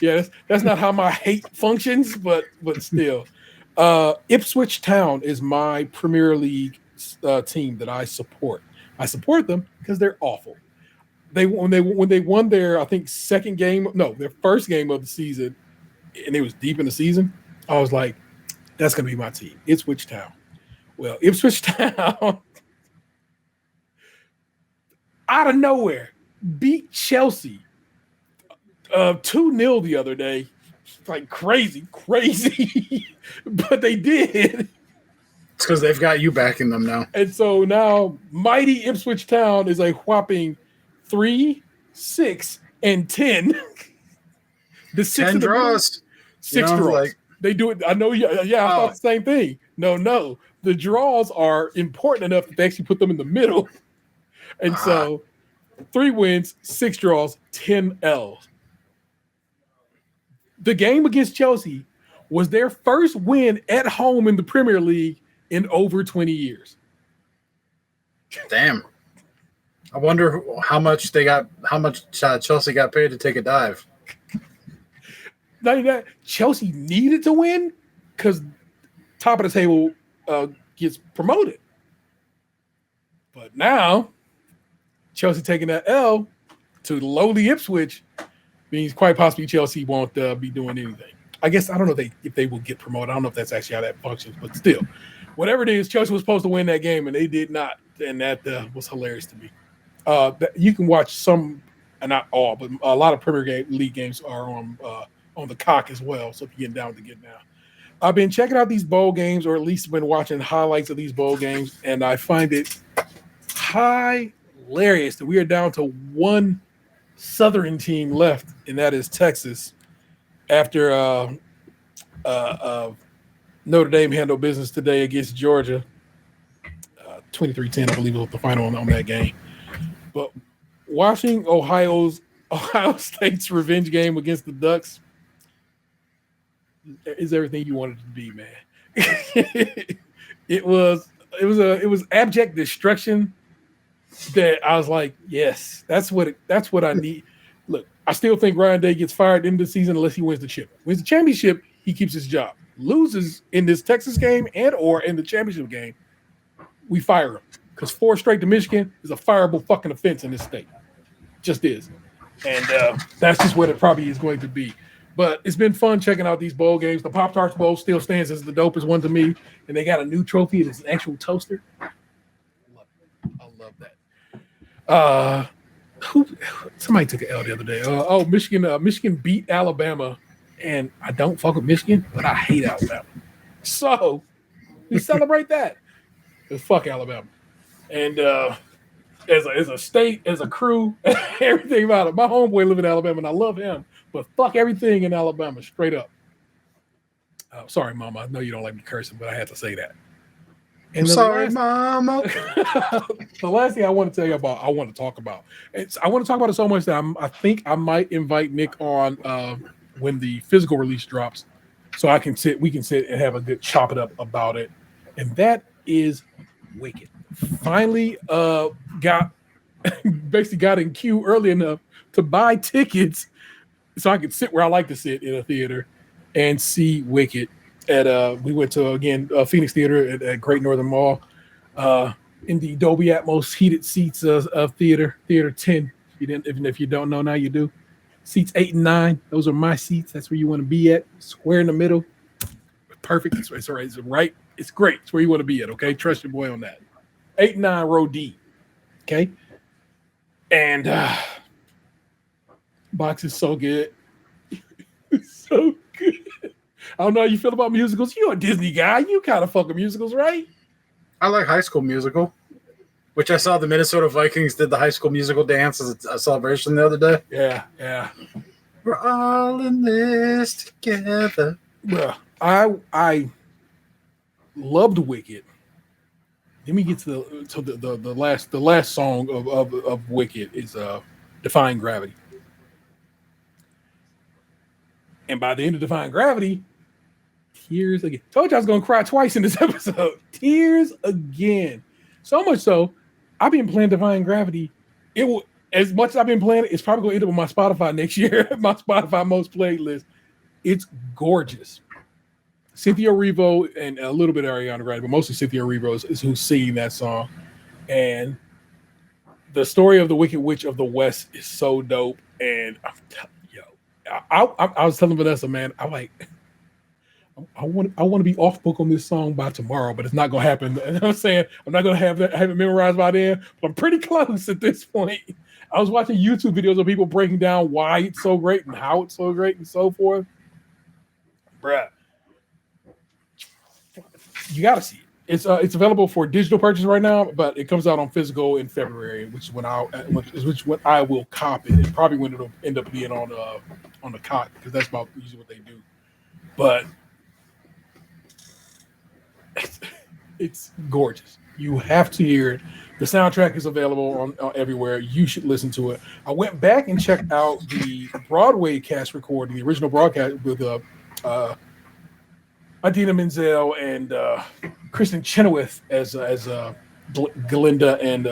Yeah, that's not how my hate functions, but still. Ipswich Town is my Premier League team that I support. I support them because they're awful. When they won their, I think, their first game of the season, and it was deep in the season, I was like, that's going to be my team, Ipswich Town. Well, Ipswich Town, out of nowhere, beat Chelsea 2-0 the other day. Like crazy. But they did. It's because they've got you backing them now. And so now, mighty Ipswich Town is a whopping 3, 6, and 10. The 6 10 draws. 6 draws. They do it. I know. Yeah, I thought the same thing. No. The draws are important enough that they actually put them in the middle. And so 3 wins, 6 draws, 10 L's. The game against Chelsea was their first win at home in the Premier League in over 20 years. Damn. I wonder how much Chelsea got paid to take a dive. Not only that, Chelsea needed to win because top of the table gets promoted. But now, Chelsea taking that L to lowly Ipswich means quite possibly Chelsea won't be doing anything. I guess I don't know if they will get promoted. I don't know if that's actually how that functions, but still, whatever it is, Chelsea was supposed to win that game and they did not, and that was hilarious to me. You can watch some, not all, but a lot of Premier League games are on the cock as well. So if you're getting down to get now, I've been checking out these bowl games, or at least been watching highlights of these bowl games, and I find it hilarious that we are down to one Southern team left, and that is Texas. After Notre Dame handled business today against Georgia, 23-10, I believe was the final on that game. But watching Ohio State's revenge game against the Ducks is everything you wanted it to be, man. It was abject destruction that I was like, yes, that's what I need. Look, I still think Ryan Day gets fired in the season unless he wins the chip. Wins the championship, he keeps his job. Loses in this Texas game and or in the championship game, we fire him. Because 4 straight to Michigan is a fireable fucking offense in this state. Just is. And that's just what it probably is going to be. But it's been fun checking out these bowl games. The Pop-Tarts Bowl still stands as the dopest one to me. And they got a new trophy. It's an actual toaster. I love that. Somebody took an L the other day. Michigan beat Alabama. And I don't fuck with Michigan, but I hate Alabama. So we celebrate that. Fuck Alabama. And as a state, as a crew, everything about it. My homeboy live in Alabama, and I love him. But fuck everything in Alabama, straight up. Sorry, Mama. I know you don't like me cursing, but I had to say that. And Mama. The last thing I want to tell you about, I want to talk about it so much that I think I might invite Nick on when the physical release drops, so we can sit and have a good chop it up about it. And that is Wicked. Finally got in queue early enough to buy tickets so I could sit where I like to sit in a theater and see Wicked. We went to Phoenix Theater at Great Northern Mall in the Dolby Atmos heated seats of theater 10. Even if you don't know now, you do. Seats 8 and 9, those are my seats. That's where you want to be at, square in the middle. Perfect. It's right. It's right. It's great. It's where you want to be at. Okay, trust your boy on that. 8 and 9 row D. Okay, and box is so good. So good. I don't know how you feel about musicals. You're a Disney guy. You kind of fuck with musicals, right? I like High School Musical, which I saw the Minnesota Vikings did the High School Musical dance as a celebration the other day. Yeah. We're all in this together. Bruh, I loved Wicked. Let me get to the last song of Wicked is Defying Gravity. And by the end of Defying Gravity, tears again. Told you I was gonna cry twice in this episode. Tears again. So much so, I've been playing Defying Gravity. It will, as much as I've been playing it, it's probably gonna end up on my Spotify next year. My Spotify most played list. It's gorgeous. Cynthia Erivo and a little bit of Ariana Grande, but mostly Cynthia Erivo is who's singing that song. And the story of the Wicked Witch of the West is so dope. And I was telling Vanessa, man, I'm like, I want to be off book on this song by tomorrow, but it's not gonna happen. And I'm saying I'm not gonna have it memorized by then, but I'm pretty close at this point. I was watching YouTube videos of people breaking down why it's so great and how it's so great and so forth. Bruh, you gotta see it. It's available for digital purchase right now, but it comes out on physical in February, which is when I will cop it. And probably when it'll end up being on the cot, because that's about usually what they do. But it's gorgeous. You have to hear it. The soundtrack is available on everywhere. You should listen to it. I went back and checked out the Broadway cast recording, the original broadcast with Idina Menzel and Kristen Chenoweth as Glinda and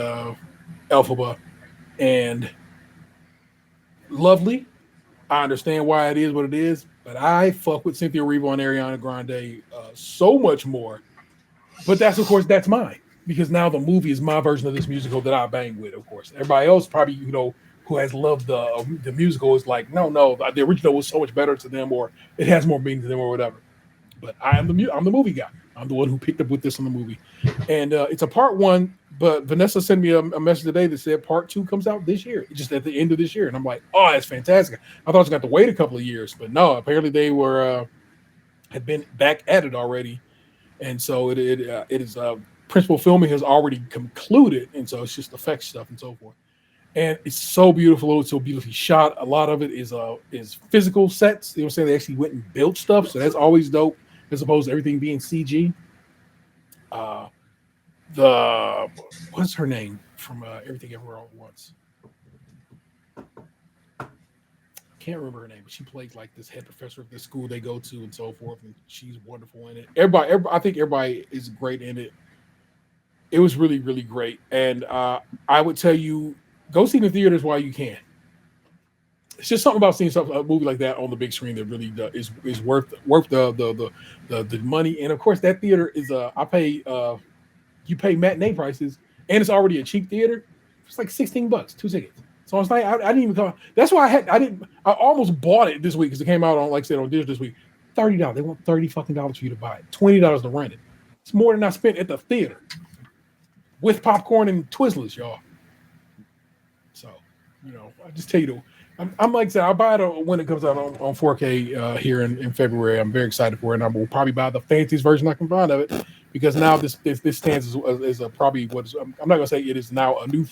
Elphaba, and lovely. I understand why it is what it is, but I fuck with Cynthia Erivo and Ariana Grande so much more. But that's, of course, that's mine, because now the movie is my version of this musical that I bang with. Of course, everybody else probably who has loved the musical is like, no, the original was so much better to them, or it has more meaning to them, or whatever. But I'm the movie guy. I'm the one who picked up with this on the movie, and it's a part one. But Vanessa sent me a message today that said part two comes out this year, just at the end of this year, and I'm like, oh, that's fantastic. I thought I was going to have to wait a couple of years, but no. Apparently, they had been back at it already, and so it is principal filming has already concluded, and so it's just effects stuff and so forth. And it's so beautiful. It's so beautifully shot. A lot of it is physical sets. You know what I'm saying? They actually went and built stuff, so that's always dope, as opposed to everything being CG. What's her name from Everything Everywhere All at Once? Can't remember her name, but she plays like this head professor of the school they go to and so forth, and she's wonderful in it. Everybody, I think everybody is great in it. It was really, really great, and I would tell you, go see it in the theaters while you can. It's just something about seeing a movie like that on the big screen that really is worth the money. And of course, that theater is you pay matinee prices, and it's already a cheap theater. It's like $16, 2 tickets. So it's like I didn't even come. That's why I almost bought it this week because it came out on, like I said, on digital this week. $30. They want $30 fucking dollars for you to buy it. $20 to rent it. It's more than I spent at the theater with popcorn and Twizzlers, y'all. So, I just tell you, I'm like I said, I'll buy it when it comes out on 4K here in February. I'm very excited for it, and I will probably buy the fanciest version I can find of it, because now this stands as probably what is. I'm not gonna say it is now a new,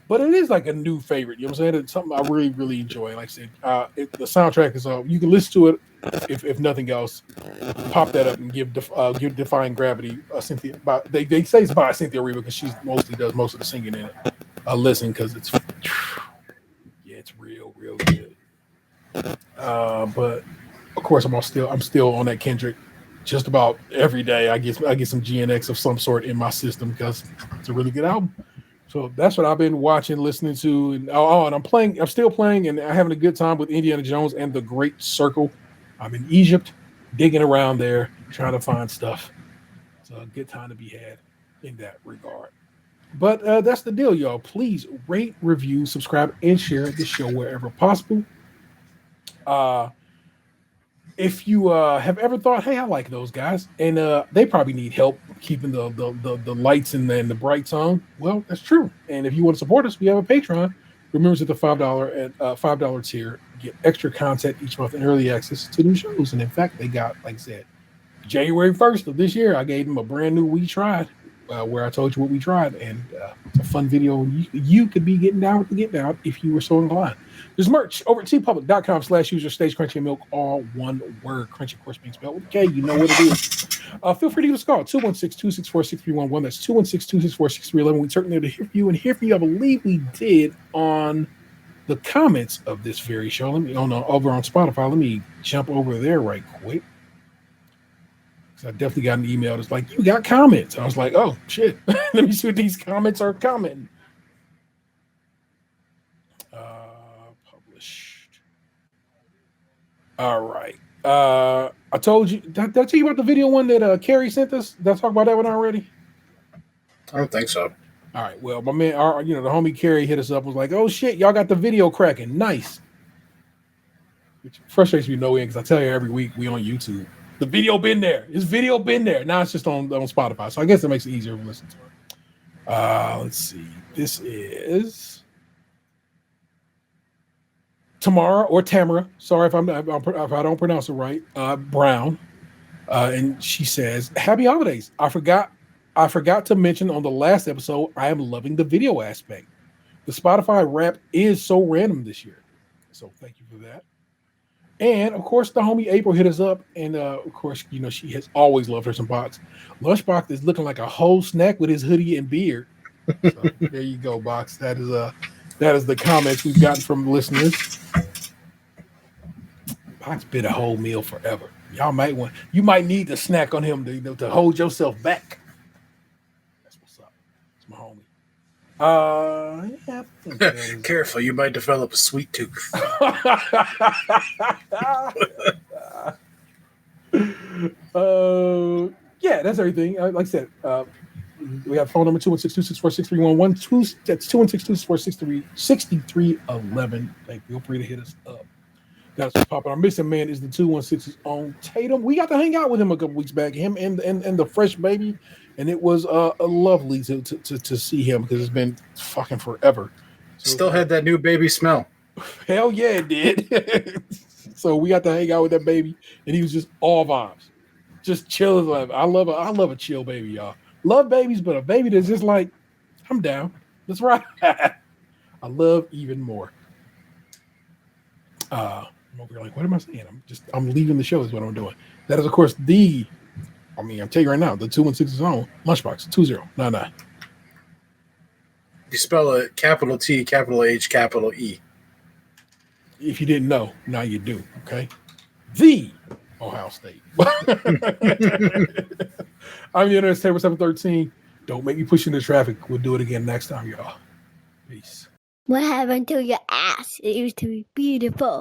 but it is like a new favorite. You know what I'm saying? It's something I really, really enjoy. Like I said, the soundtrack is you can listen to it if nothing else. Pop that up and give Defying Gravity Cynthia. They say it's by Cynthia Erivo because she mostly does most of the singing in it. Listen, because it's real good. But of course, I'm still on that Kendrick. Just about every day, I get some GNX of some sort in my system because it's a really good album. So that's what I've been watching, listening to, and I'm still playing, and I'm having a good time with Indiana Jones and the Great Circle. I'm in Egypt, digging around there, trying to find stuff. So a good time to be had in that regard. But that's the deal, y'all. Please rate, review, subscribe, and share the show wherever possible. If you have ever thought, hey, I like those guys, and they probably need help keeping the lights and the brights on, well, that's true. And if you want to support us, we have a Patreon. Remember, at the $5 tier, get extra content each month and early access to new shows. And in fact, they got, like I said, January 1st of this year, I gave them a brand new We Tried, where I told you what we tried, and it's a fun video. You could be getting down with the get down if you were so inclined. There's merch over at tpublic.com/user stage Crunchy and Milk, all one word. Crunchy, of course, being spelled with K. You know what it is. Feel free to give us a call, 216-264-6311. That's 216-264-6311. We certainly have to hear from you, and hear from you, I believe we did on the comments of this very show. Let me over on Spotify. Let me jump over there right quick. I definitely got an email that's like, you got comments. I was like, oh, shit. Let me see what these comments are commenting. Published. All right. I told you. Did I tell you about the video one that Carrie sent us? Did I talk about that one already? I don't think so. All right. Well, my man, the homie Carrie hit us up, was like, oh, shit, y'all got the video cracking. Nice. Which frustrates me no end, because I tell you every week we on YouTube. The video been there. This video been there. Now it's just on Spotify. So I guess it makes it easier to listen to it. Let's see. This is Tamara or Tamara. Sorry if I don't pronounce it right. Brown. And she says, happy holidays. I forgot to mention on the last episode, I am loving the video aspect. The Spotify rap is so random this year. So thank you for that. And of course, the homie April hit us up, and of course, she has always loved her some box. Lunchbox is looking like a whole snack with his hoodie and beard. So there you go, Box. That is the comments we've gotten from listeners. Box been a whole meal forever. You might need to snack on him to hold yourself back. That's what's up. It's my homie. Careful, you might develop a sweet tooth. Yeah, that's everything. Like I said, we have phone number 216-264-6311. That's 216-264-6311. Feel free to hit us up. That's what's popping. Our missing man is the 216's own Tatum. We got to hang out with him a couple weeks back. Him and the fresh baby, and it was lovely to see him because it's been fucking forever. Still had that new baby smell. Hell yeah, it did. So we got to hang out with that baby, and he was just all vibes, just chill. I love a chill baby, y'all. Love babies, but a baby that's just like, I'm down. That's right. I love even more. I'm over here like, what am I saying? I'm leaving the show is what I'm doing. That is, of course, I'm telling you right now, the 216's own Lunchbox 2099. You spell it capital T, capital H, capital E. If you didn't know, now you do, okay? The Ohio State. I'm the Internet Table 713. Don't make me push into traffic. We'll do it again next time, y'all. Peace. What happened to your ass? It used to be beautiful.